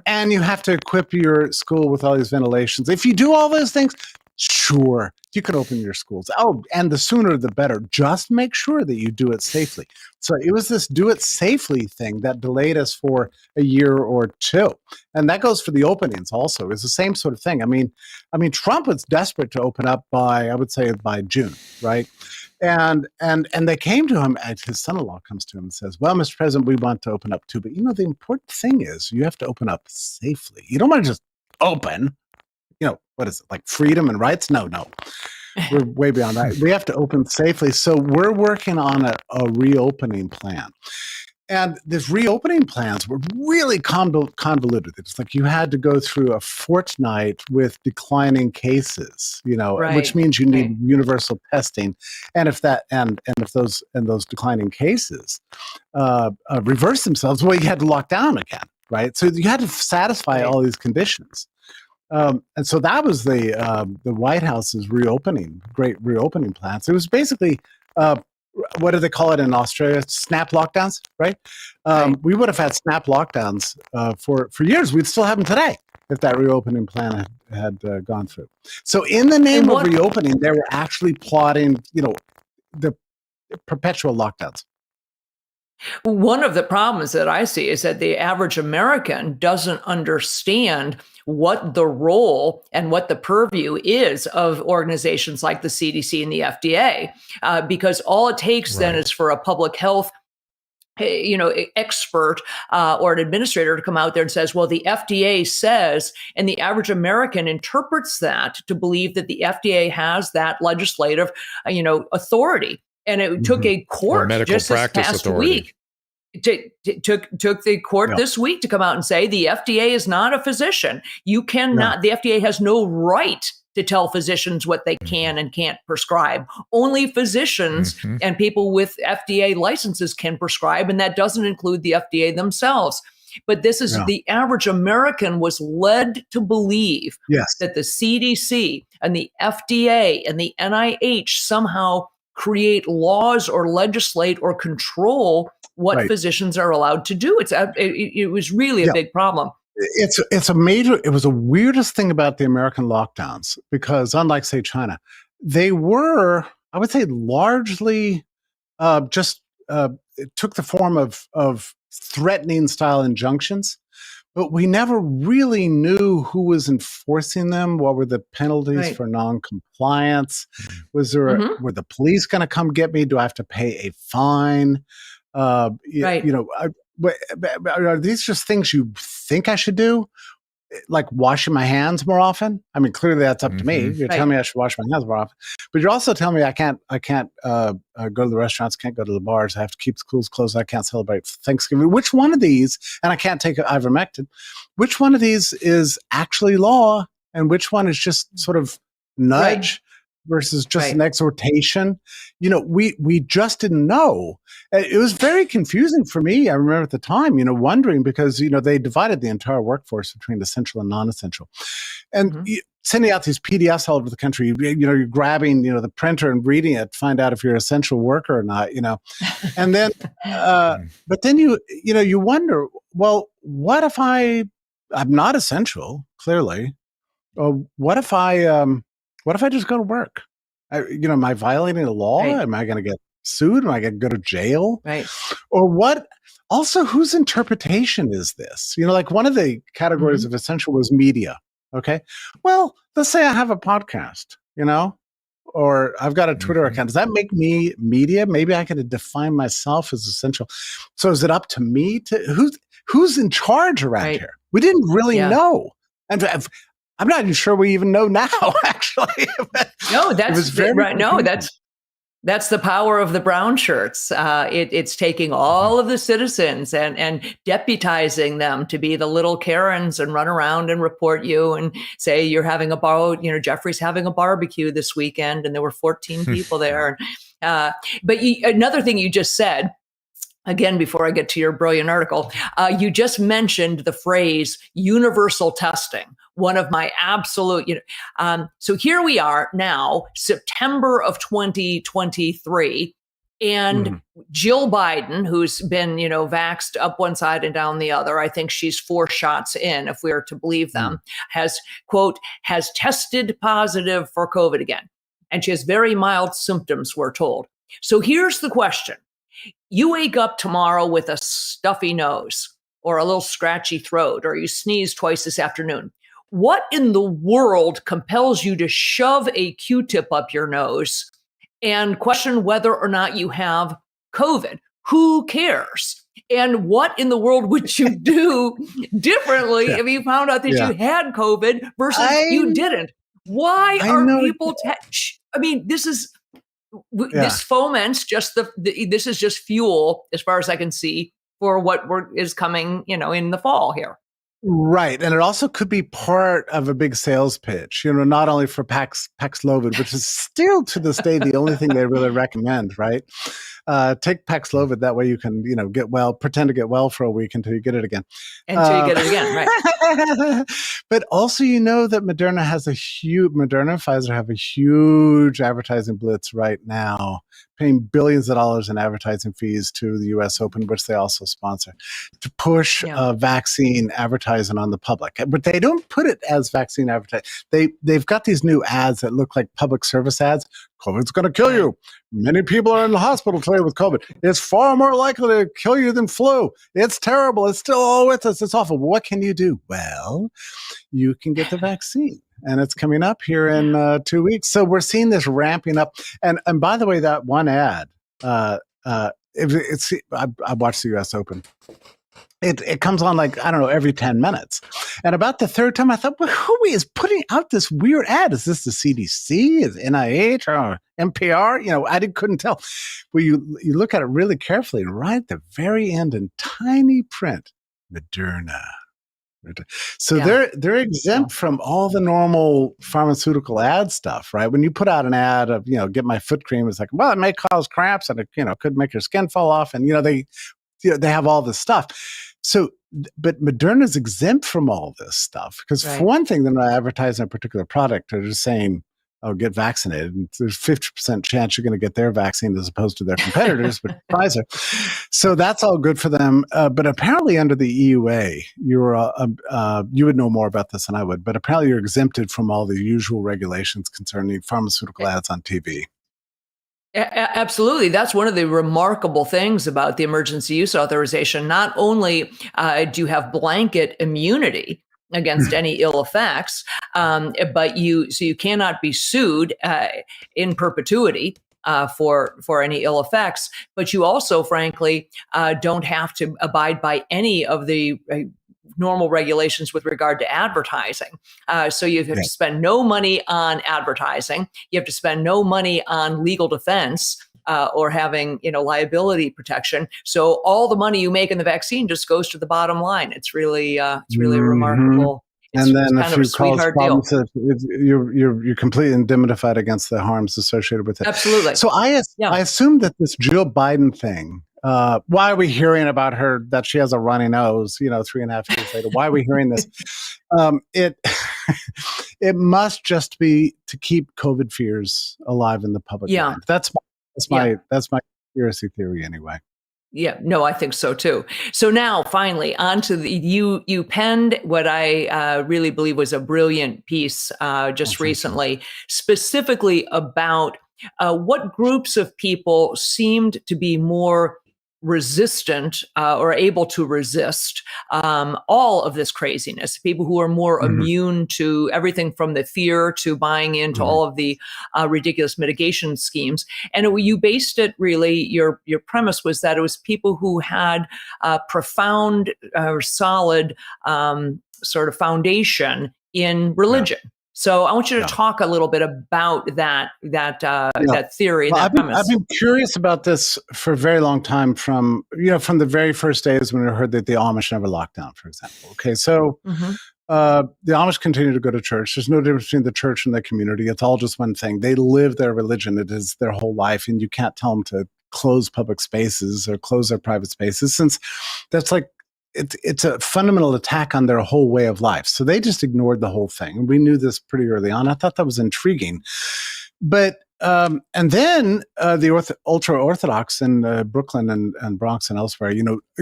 And you have to equip your school with all these ventilations. If you do all those things, sure, you can open your schools. Oh, and the sooner the better. Just make sure that you do it safely. So it was this do it safely thing that delayed us for a year or two. And that goes for the openings also. It's the same sort of thing. I mean, Trump was desperate to open up by June, right? And they came to him, and his son-in-law comes to him and says, well, Mr. President, we want to open up too. But the important thing is you have to open up safely. You don't want to just open. What is it, like freedom and rights? No. We're way beyond that. We have to open safely. So we're working on a reopening plan. And these reopening plans were really convoluted. It's like you had to go through a fortnight with declining cases, which means you need universal testing. And if those declining cases reverse themselves, well, you had to lock down again, right? So you had to satisfy all these conditions. And so that was the White House's great reopening plans. It was basically, what do they call it in Australia? Snap lockdowns, right? We would have had snap lockdowns for years. We'd still have them today if that reopening plan had gone through. So in the name of reopening, they were actually plotting, the perpetual lockdowns. One of the problems that I see is that the average American doesn't understand what the role and what the purview is of organizations like the CDC and the FDA, because all it takes then is for a public health expert or an administrator to come out there and says, well, the FDA says, and the average American interprets that to believe that the FDA has that legislative, authority. And it took a court just this past week. Took the court this week to come out and say the FDA is not a physician. You cannot. The FDA has no right to tell physicians what they can and can't prescribe. Only physicians and people with FDA licenses can prescribe, and that doesn't include the FDA themselves. But this is the average American was led to believe that the CDC and the FDA and the NIH somehow create laws or legislate or control what physicians are allowed to do. It was really a big problem. It was the weirdest thing about the American lockdowns, because unlike, say, China, they were, I would say, largely it took the form of threatening style injunctions, but we never really knew who was enforcing them. What were the penalties for non-compliance? Was there were the police going to come get me? Do I have to pay a fine? Are these just things you think I should do? Like washing my hands more often? I mean, clearly that's up to me. You're telling me I should wash my hands more often, but you're also telling me I can't go to the restaurants, can't go to the bars. I have to keep schools closed. I can't celebrate Thanksgiving. Which one of these, and I can't take ivermectin, which one of these is actually law and which one is just sort of nudge versus just an exhortation? We just didn't know. It was very confusing for me. I remember at the time, wondering, because, they divided the entire workforce between essential and non-essential. And sending out these PDFs all over the country, you're grabbing, the printer and reading it, find out if you're an essential worker or not, And then, but then you wonder, well, what if I'm not essential, clearly? What if I just go to work? Am I violating the law? Am I going to get sued? Am I going to go to jail? Or what? Also, whose interpretation is this? Like one of the categories of essential was media. Okay. Well, let's say I have a podcast, or I've got a Twitter account. Does that make me media? Maybe I could define myself as essential. So is it up to me to who's in charge around here? We didn't really know. And I'm not even sure we even know now, actually. No, that's right. No, that's the power of the brown shirts. It's taking all of the citizens and deputizing them to be the little Karens and run around and report you and say you're having Jeffrey's having a barbecue this weekend and there were 14 people there. But another thing you just said, again, before I get to your brilliant article, you just mentioned the phrase universal testing, one of my absolute, so here we are now, September of 2023, and Jill Biden, who's been, vaxxed up one side and down the other, I think she's 4 shots in, if we are to believe them, has tested positive for COVID again. And she has very mild symptoms, we're told. So here's the question. You wake up tomorrow with a stuffy nose or a little scratchy throat, or you sneeze twice this afternoon. What in the world compels you to shove a Q-tip up your nose and question whether or not you have COVID? Who cares? And what in the world would you do differently if you found out that you had COVID versus you didn't? Why are people... This foments this is just fuel, as far as I can see, for what is coming, in the fall here. Right. And it also could be part of a big sales pitch, not only for Paxlovid, which is still to this day the only thing they really recommend, right? Take Paxlovid. That way you can, get well, pretend to get well for a week until you get it again. Until you get it again, right? But also, that Moderna and Pfizer have a huge advertising blitz right now, paying billions of dollars in advertising fees to the U.S. Open, which they also sponsor, to push vaccine advertising on the public. But they don't put it as vaccine advertising. They've got these new ads that look like public service ads. COVID's going to kill you. Many people are in the hospital today with COVID. It's far more likely to kill you than flu. It's terrible. It's still all with us. It's awful. What can you do? Well, you can get the vaccine. And it's coming up here in 2 weeks. So we're seeing this ramping up. And by the way, that one ad, I watched the U.S. Open. It comes on every 10 minutes. And about the third time, I thought, well, who is putting out this weird ad? Is this the CDC? Is it NIH or NPR? I couldn't tell. Well, you look at it really carefully, and right at the very end in tiny print, Moderna. So they're exempt from all the normal pharmaceutical ad stuff, right? When you put out an ad of, get my foot cream, it's like, well, it may cause cramps and it, could make your skin fall off. And, they have all this stuff. So, but Moderna's exempt from all this stuff because for one thing, they're not advertising a particular product. They're just saying, oh, get vaccinated. And there's 50% chance you're going to get their vaccine as opposed to their competitors, but Pfizer. So that's all good for them. But apparently under the EUA, you would know more about this than I would, but apparently you're exempted from all the usual regulations concerning pharmaceutical ads on TV. Absolutely. That's one of the remarkable things about the emergency use authorization. Not only do you have blanket immunity against any ill effects, but you cannot be sued in perpetuity for any ill effects. But you also, frankly, don't have to abide by any of the normal regulations with regard to advertising. So you have to spend no money on advertising. You have to spend no money on legal defense or having, liability protection. So all the money you make in the vaccine just goes to the bottom line. It's really remarkable. It's, and then kind of a sweetheart deal. You're completely indemnified against the harms associated with it. Absolutely. So I assume that this Jill Biden thing, why are we hearing about her, that she has a runny nose, 3.5 years later? Why are we hearing this? It must just be to keep COVID fears alive in the public mind. That's my conspiracy theory anyway. Yeah, no, I think so too. So now finally onto you penned what I really believe was a brilliant piece just recently, specifically about what groups of people seemed to be more resistant or able to resist all of this craziness, people who are more immune to everything from the fear to buying into all of the ridiculous mitigation schemes. And you based it really, your premise was that it was people who had profound or solid sort of foundation in religion. So I want you to talk a little bit about that theory. Well, premise. I've been curious about this for a very long time from the very first days when I heard that the Amish never locked down, for example. Okay, so the Amish continue to go to church. There's no difference between the church and the community. It's all just one thing. They live their religion. It is their whole life, and you can't tell them to close public spaces or close their private spaces, since that's like, it's a fundamental attack on their whole way of life. So they just ignored the whole thing. We knew this pretty early on. I thought that was intriguing. But and then the ultra-Orthodox in Brooklyn and Bronx and elsewhere,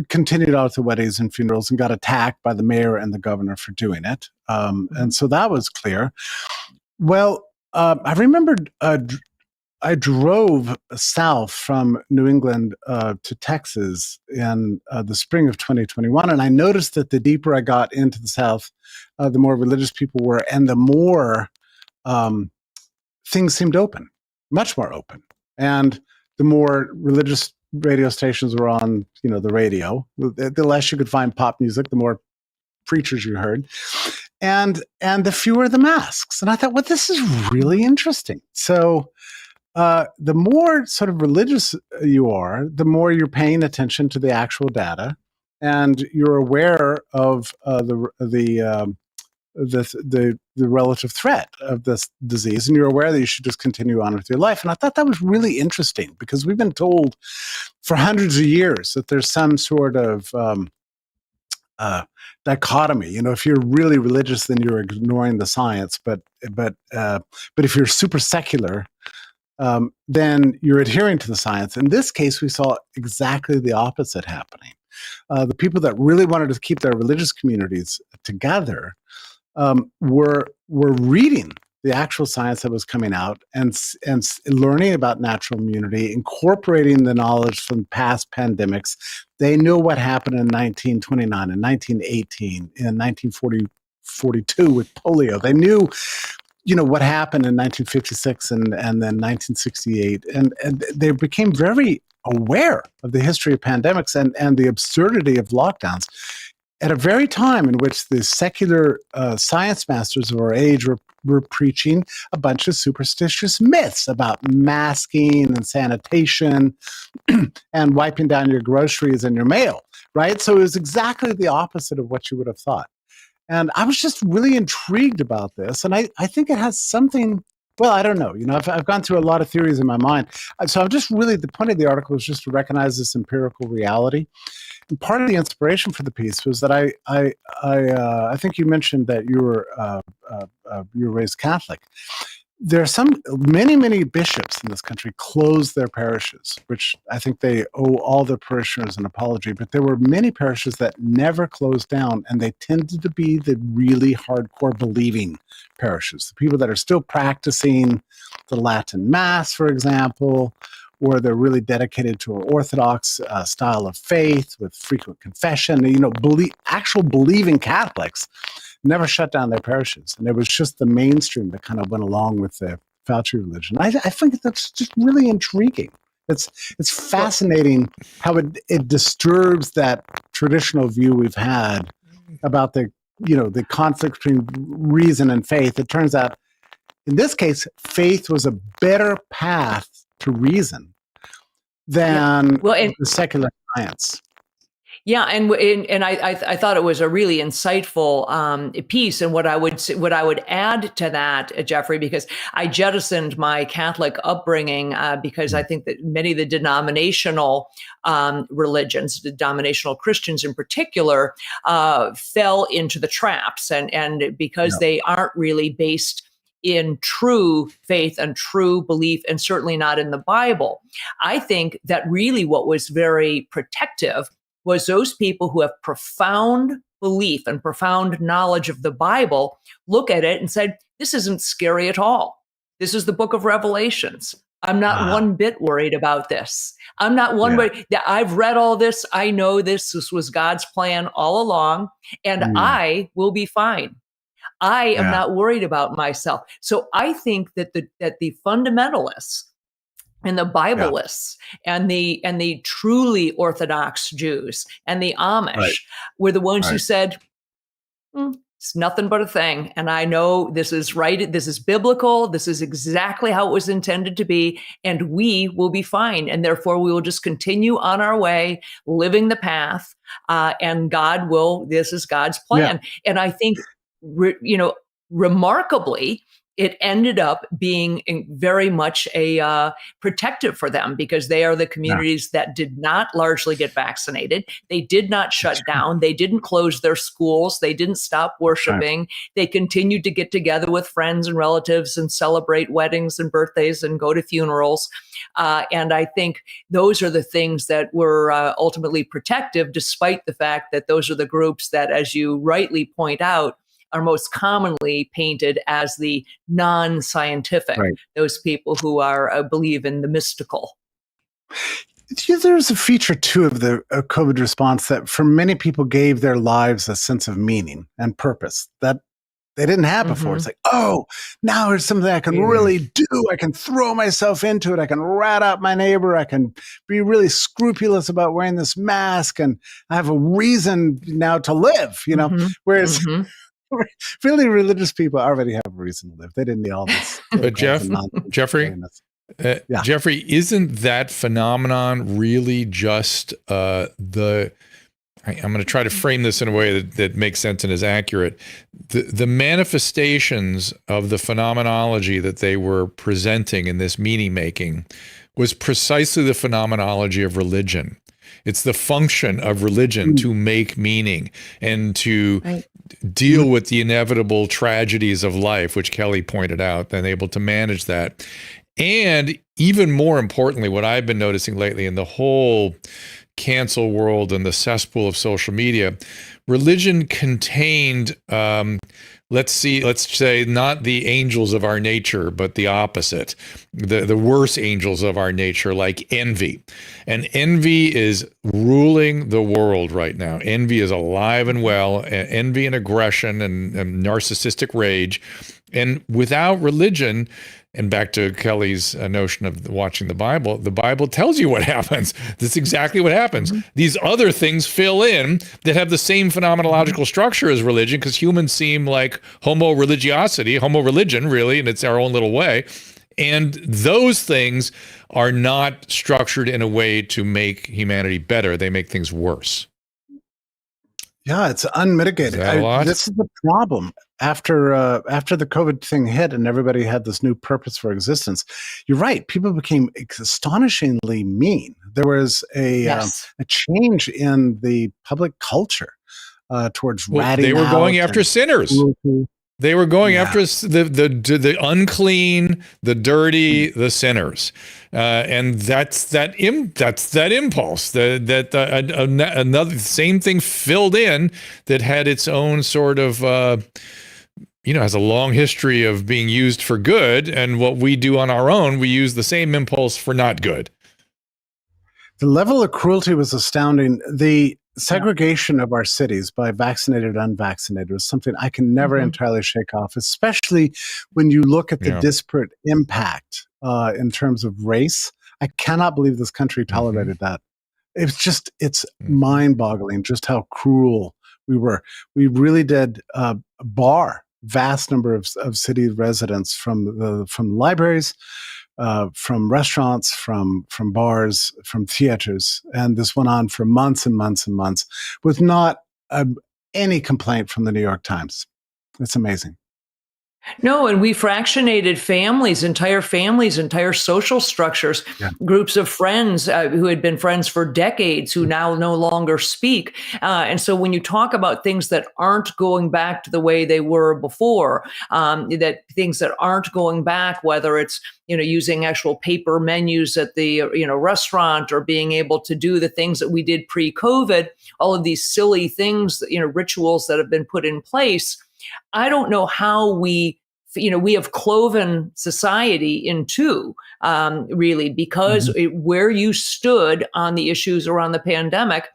continued out to weddings and funerals and got attacked by the mayor and the governor for doing it. And so that was clear. Well, I remembered I drove south from New England to Texas in the spring of 2021, and I noticed that the deeper I got into the South, the more religious people were, and the more things seemed open, much more open, and the more religious radio stations were on, the radio. The less you could find pop music, the more preachers you heard, and the fewer the masks. And I thought, well, this is really interesting. So. The more sort of religious you are, the more you're paying attention to the actual data, and you're aware of the the relative threat of this disease, and you're aware that you should just continue on with your life. And I thought that was really interesting, because we've been told for hundreds of years that there's some sort of dichotomy. You know, if you're really religious, then you're ignoring the science, but if you're super secular, then you're adhering to the science. In this case, we saw exactly the opposite happening. The people that really wanted to keep their religious communities together were reading the actual science that was coming out and learning about natural immunity, incorporating the knowledge from past pandemics. They knew what happened in 1929 and 1918, in 1942 with polio. They knew, you know, what happened in 1956 and then 1968, and they became very aware of the history of pandemics and the absurdity of lockdowns at a very time in which the secular science masters of our age were preaching a bunch of superstitious myths about masking and sanitation and wiping down your groceries and your mail, right? So it was exactly the opposite of what you would have thought. And I was just really intrigued about this. And I think it has something, well, I don't know. You know, I've gone through a lot of theories in my mind. So I'm just really, the point of the article is just to recognize this empirical reality. And part of the inspiration for the piece was that I think you mentioned that you were raised Catholic. There are many bishops in this country closed their parishes, which I think they owe all their parishioners an apology. But there were many parishes that never closed down, and they tended to be the really hardcore believing parishes, the people that are still practicing the Latin Mass, for example, or they're really dedicated to an Orthodox style of faith with frequent confession. You know, actual believing Catholics never shut down their parishes. And it was just the mainstream that kind of went along with the Fauci religion. I think that's just really intriguing. It's fascinating how it disturbs that traditional view we've had about the conflict between reason and faith. It turns out, in this case, faith was a better path to reason than the secular science. Yeah, and I thought it was a really insightful piece. And what I would add to that, Jeffrey, because I jettisoned my Catholic upbringing because I think that many of the denominational religions, the denominational Christians in particular, fell into the traps, and because they aren't really based in true faith and true belief, and certainly not in the Bible. I think that really what was very protective was those people who have profound belief and profound knowledge of the Bible look at it and said, this isn't scary at all. This is the book of Revelations. I'm not one bit worried about this. I'm not one bit. I've read all this. I know this. This was God's plan all along, and I will be fine. I am not worried about myself. So I think that the fundamentalists and the Biblists and the truly Orthodox Jews and the Amish were the ones who said, it's nothing but a thing. And I know this is right. This is biblical. This is exactly how it was intended to be. And we will be fine. And therefore we will just continue on our way, living the path. And God will, this is God's plan. Yeah. And I think, remarkably, it ended up being very much a protective for them, because they are the communities that did not largely get vaccinated. They did not shut down. They didn't close their schools. They didn't stop worshiping. Right. They continued to get together with friends and relatives and celebrate weddings and birthdays and go to funerals. And I think those are the things that were ultimately protective, despite the fact that those are the groups that, as you rightly point out, are most commonly painted as the non-scientific, those people who are believe in the mystical. There's a feature, too, of the COVID response that for many people gave their lives a sense of meaning and purpose that they didn't have before. It's like, oh, now there's something I can really do. I can throw myself into it. I can rat out my neighbor. I can be really scrupulous about wearing this mask. And I have a reason now to live, whereas... really religious people already have a reason to live. They didn't need all this. But Jeffrey, isn't that phenomenon really just the I'm going to try to frame this in a way that makes sense and is accurate. The manifestations of the phenomenology that they were presenting in this meaning making was precisely the phenomenology of religion. It's the function of religion to make meaning and to deal with the inevitable tragedies of life, which Kelly pointed out, and able to manage that. And even more importantly, what I've been noticing lately in the whole cancel world and the cesspool of social media, religion contained, let's say not the angels of our nature, but the opposite, the worst angels of our nature, like envy. And envy is ruling the world right now. Envy is alive and well, envy and aggression and narcissistic rage. And without religion, and back to Kelly's notion of watching the Bible tells you what happens. That's exactly what happens. These other things fill in that have the same phenomenological structure as religion, because humans seem like homo religion, really, and it's our own little way. And those things are not structured in a way to make humanity better. They make things worse. Yeah, it's unmitigated. This is the problem. After the COVID thing hit and everybody had this new purpose for existence, you're right. People became astonishingly mean. There was a change in the public culture towards ratting out. They were going after sinners. They were going after the unclean, the dirty, the sinners, and that's that impulse. Another same thing filled in that had its own sort of has a long history of being used for good, and what we do on our own, we use the same impulse for not good. The level of cruelty was astounding. The segregation of our cities by vaccinated, unvaccinated was something I can never entirely shake off, especially when you look at the disparate impact in terms of race. I cannot believe this country tolerated that. It's mind-boggling just how cruel we were. We really did bar vast number of city residents from libraries, from restaurants, from bars, from theaters. And this went on for months and months and months with not any complaint from the New York Times. It's amazing. No, and we fractionated entire social structures, groups of friends who had been friends for decades who now no longer speak. And so when you talk about things that aren't going back to the way they were before, that things that aren't going back, whether it's using actual paper menus at the restaurant or being able to do the things that we did pre-COVID, all of these silly things, rituals that have been put in place. I don't know how we have cloven society in two, really, because where you stood on the issues around the pandemic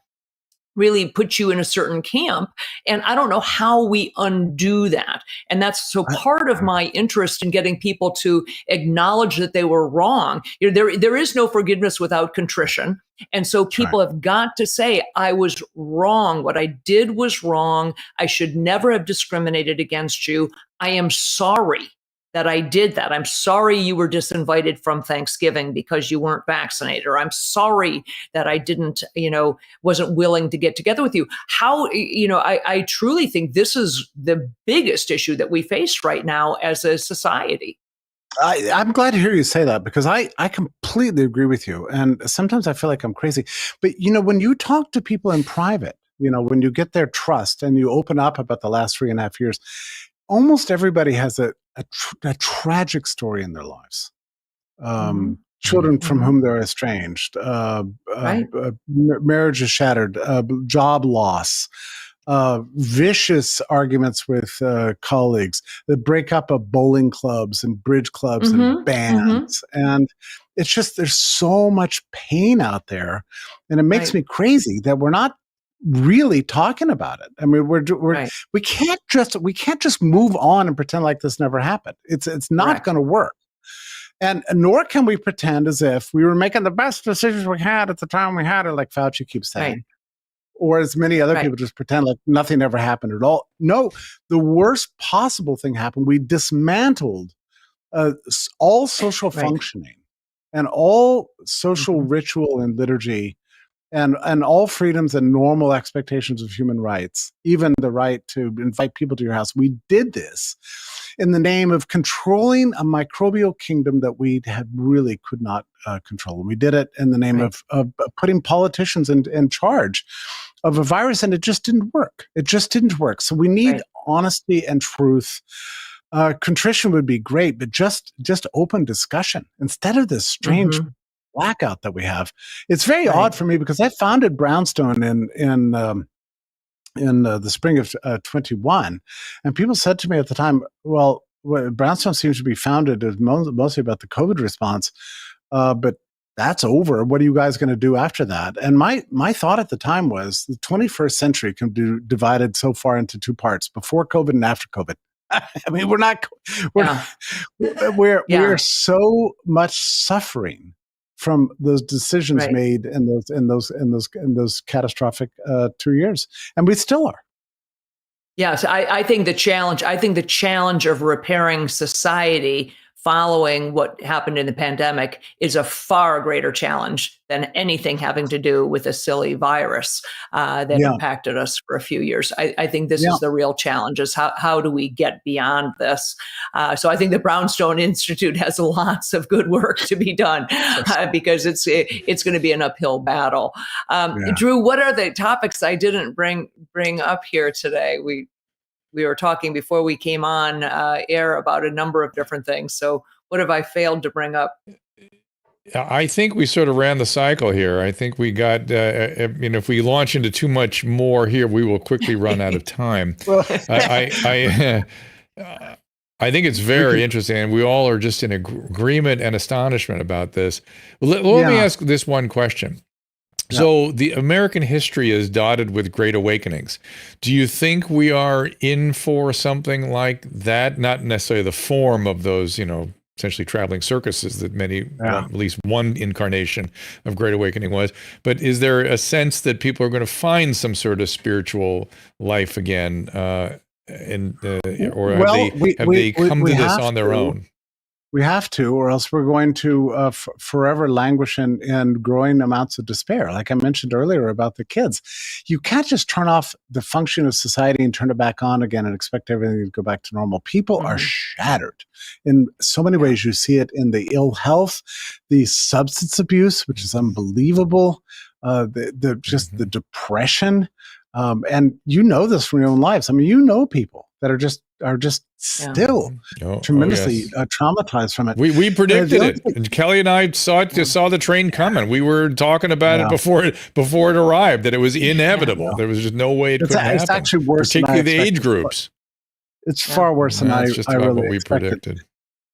really put you in a certain camp. And I don't know how we undo that. And that's so part of my interest in getting people to acknowledge that they were wrong. There is no forgiveness without contrition. And so people have got to say, I was wrong. What I did was wrong. I should never have discriminated against you. I am sorry that I did that. I'm sorry you were disinvited from Thanksgiving because you weren't vaccinated, or I'm sorry that I didn't, wasn't willing to get together with you. I truly think this is the biggest issue that we face right now as a society. I'm glad to hear you say that, because I completely agree with you. And sometimes I feel like I'm crazy. But, when you talk to people in private, when you get their trust and you open up about the last 3.5 years, almost everybody has a tragic story in their lives. Children from whom they're estranged, marriage is shattered, job loss, vicious arguments with colleagues, the breakup of bowling clubs and bridge clubs and bands. And it's just, there's so much pain out there. And it makes me crazy that we're not really talking about it. I mean, we can't just move on and pretend like this never happened. It's not going to work. And nor can we pretend as if we were making the best decisions we had at the time we had it, like Fauci keeps saying. Or as many other people just pretend like nothing ever happened at all. No, the worst possible thing happened. We dismantled all social functioning and all social ritual and liturgy and all freedoms and normal expectations of human rights, even the right to invite people to your house. We did this in the name of controlling a microbial kingdom that we really could not control. And we did it in the name of putting politicians in charge of a virus, and it just didn't work. It just didn't work. So we need honesty and truth. Contrition would be great, but just open discussion instead of this strange blackout that we have. It's very odd for me because I founded Brownstone in the spring of 21, and people said to me at the time, "Well, Brownstone seems to be founded as mostly about the COVID response, but that's over. What are you guys going to do after that?" And my thought at the time was the 21st century can be divided so far into two parts: before COVID and after COVID. I mean, we're so much suffering from those decisions made in those catastrophic 2 years, and we still are. Yes, I think the challenge of repairing society following what happened in the pandemic is a far greater challenge than anything having to do with a silly virus that impacted us for a few years. I think this is the real challenge: is how do we get beyond this? So I think the Brownstone Institute has lots of good work to be done because it's going to be an uphill battle. Drew, what are the topics I didn't bring up here today? We were talking before we came on air about a number of different things. So what have I failed to bring up? I think we sort of ran the cycle here. I think we got, if we launch into too much more here, we will quickly run out of time. I think it's very interesting, and we all are just in agreement and astonishment about this. Let me ask this one question. So the American history is dotted with great awakenings. Do you think we are in for something like that? Not necessarily the form of those, essentially traveling circuses that at least one incarnation of Great Awakening was. But is there a sense that people are going to find some sort of spiritual life again? Or have they come to this on their own? We have to, or else we're going to forever languish in growing amounts of despair. Like I mentioned earlier about the kids. You can't just turn off the function of society and turn it back on again and expect everything to go back to normal. People are shattered in so many ways. You see it in the ill health, the substance abuse, which is unbelievable, the depression. And you know this from your own lives. I mean, people that are just still tremendously traumatized from it. We predicted it. And Kelly and I saw the train coming. We were talking about it before it arrived, that it was inevitable. There was just no way it couldn't happen. It's actually worse, particularly the age groups. It's far worse than I really what we expected. predicted.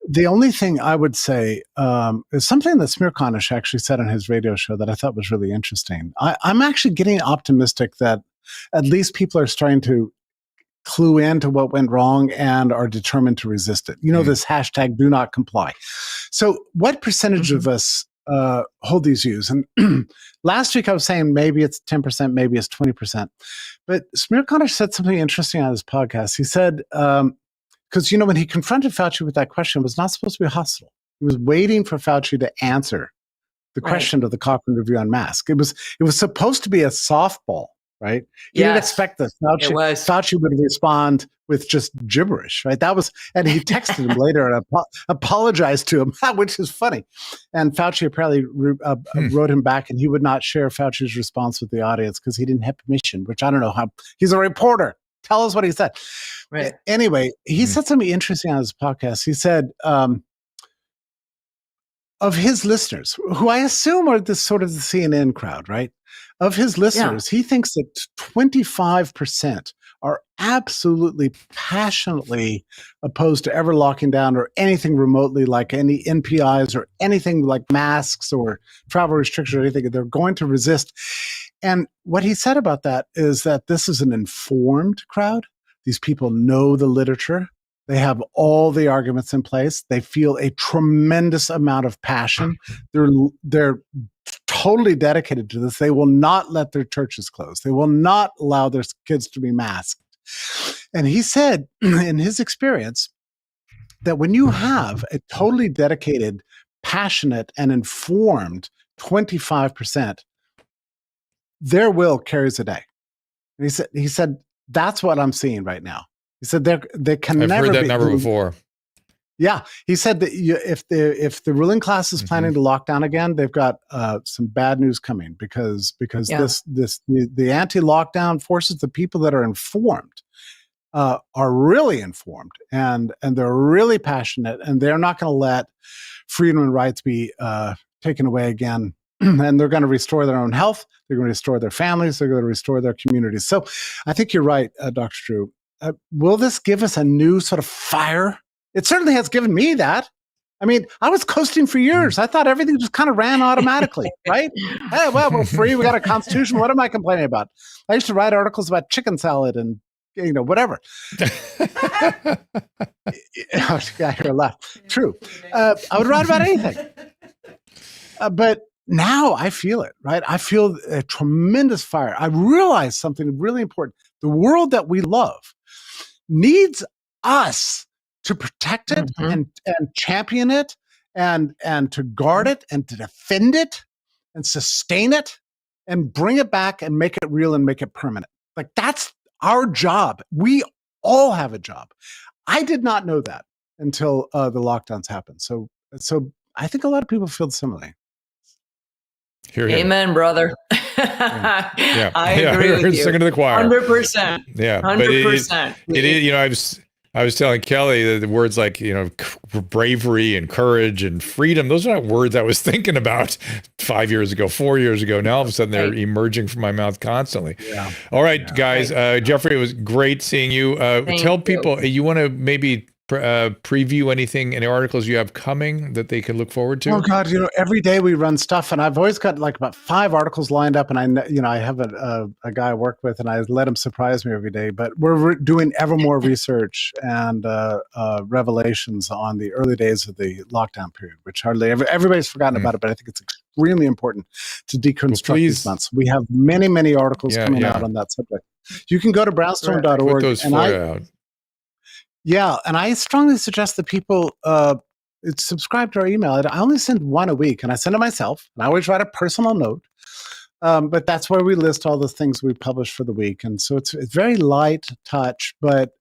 The only thing I would say is something that Smirkanish actually said on his radio show that I thought was really interesting. I'm actually getting optimistic that at least people are starting to clue into what went wrong and are determined to resist it. This hashtag do not comply. So what percentage of us hold these views? And last week I was saying maybe it's 10%, maybe it's 20%. But Smirkanish said something interesting on his podcast. He said, because, when he confronted Fauci with that question, it was not supposed to be hostile. He was waiting for Fauci to answer the question of the Cochrane Review on masks. It was supposed to be a softball. Right? He didn't expect this. Fauci would respond with just gibberish, right? And he texted him later and apologized to him, which is funny. And Fauci apparently wrote him back, and he would not share Fauci's response with the audience because he didn't have permission, which I don't know how. He's a reporter. Tell us what he said. Right. Anyway, he said something interesting on his podcast. He said, of his listeners, who I assume are this sort of the CNN crowd, right? Of his listeners, he thinks that 25% are absolutely passionately opposed to ever locking down or anything remotely like any NPIs or anything like masks or travel restrictions or anything. They're going to resist. And what he said about that is that this is an informed crowd. These people know the literature. They have all the arguments in place. They feel a tremendous amount of passion. They're totally dedicated to this. They will not let their churches close. They will not allow their kids to be masked. And he said, in his experience, that when you have a totally dedicated, passionate, and informed 25%, their will carries the day. And he said, that's what I'm seeing right now. He said they can I've never heard that be, number before. Yeah, he said that if the ruling class is planning to lock down again, they've got some bad news coming because the anti-lockdown forces, the people that are informed are really informed and they're really passionate, and they're not going to let freedom and rights be taken away again. And they're going to restore their own health. They're going to restore their families. They're going to restore their communities. So I think you're right, Dr. Drew. Will this give us a new sort of fire? It certainly has given me that. I mean, I was coasting for years. I thought everything just kind of ran automatically, right? Hey, well, we're free. We got a constitution. What am I complaining about? I used to write articles about chicken salad and, whatever. I hear a laugh. True. I would write about anything. But now I feel it, right? I feel a tremendous fire. I realize something really important. The world that we love needs us to protect it and champion it and to guard it and to defend it and sustain it and bring it back and make it real and make it permanent. Like, that's our job. We all have a job. I did not know that until the lockdowns happened. So I think a lot of people feel similarly. Hear. Amen, brother. Yeah. I agree with you. Singing to the choir. 100%. Yeah. 100%. It is, I was telling Kelly that the words like, bravery and courage and freedom, those are not words I was thinking about 5 years ago, 4 years ago. Now all of a sudden they're emerging from my mouth constantly. Yeah. All right, guys. Jeffrey, it was great seeing you. Tell people, you want to maybe preview any articles you have coming that they can look forward to? Oh God, every day we run stuff, and I've always got like about 5 articles lined up, and I have a guy I work with, and I let him surprise me every day. But we're doing ever more research and revelations on the early days of the lockdown period, which hardly everybody's forgotten about it, but I think it's extremely important to deconstruct these months. We have many, many articles coming out on that subject. You can go to brownstone.org. Put those out. Yeah, and I strongly suggest that people subscribe to our email. I only send one a week, and I send it myself, and I always write a personal note. But that's where we list all the things we publish for the week, and so it's very light touch. But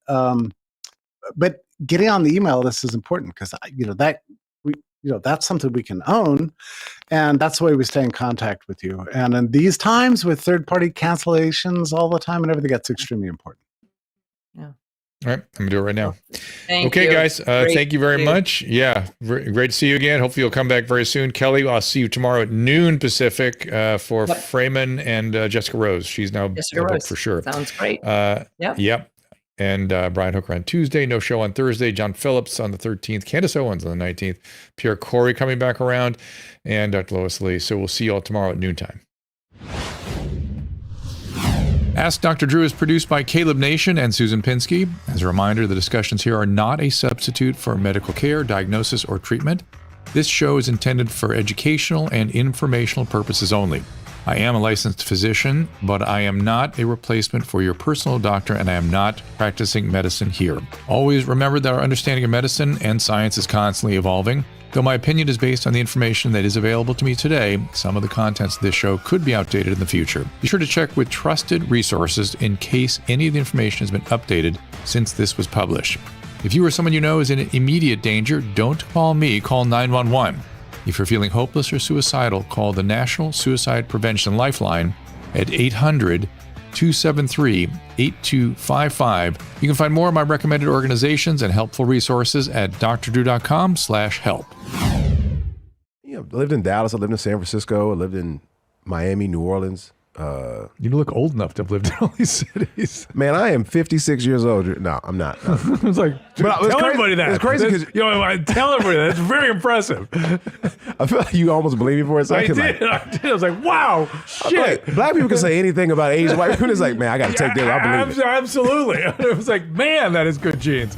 getting on the email list is important because that's something we can own, and that's the way we stay in contact with you. And in these times with third-party cancellations all the time and everything, that's extremely important. Yeah. All right, I'm going to do it right now. Thank you. Guys, thank you very much. Yeah, great to see you again. Hopefully you'll come back very soon. Kelly, I'll see you tomorrow at noon Pacific for Freeman and Jessica Rose. She's now booked for sure. Sounds great. Yep. And Brian Hooker on Tuesday. No show on Thursday. John Phillips on the 13th. Candace Owens on the 19th. Pierre Corey coming back around. And Dr. Lois Lee. So we'll see you all tomorrow at noontime. Ask Dr. Drew is produced by Caleb Nation and Susan Pinsky. As a reminder, the discussions here are not a substitute for medical care, diagnosis, or treatment. This show is intended for educational and informational purposes only. I am a licensed physician, but I am not a replacement for your personal doctor, and I am not practicing medicine here. Always remember that our understanding of medicine and science is constantly evolving. Though my opinion is based on the information that is available to me today, some of the contents of this show could be outdated in the future. Be sure to check with trusted resources in case any of the information has been updated since this was published. If you or someone you know is in immediate danger, don't call me, call 911. If you're feeling hopeless or suicidal, call the National Suicide Prevention Lifeline at 800-273-8255. You can find more of my recommended organizations and helpful resources at drdrew.com/help. I lived in Dallas. I lived in San Francisco. I lived in Miami, New Orleans. You look old enough to have lived in all these cities. Man, I am 56 years old. No, I'm not. No. I was like, tell everybody that. It's crazy because tell everybody that. It's very impressive. I feel like you almost believe me for a second. I did. I was like, wow, shit. Like, black people can say anything about age. White people is like, man, I got to take that. I believe it. Absolutely. It was like, man, that is good genes.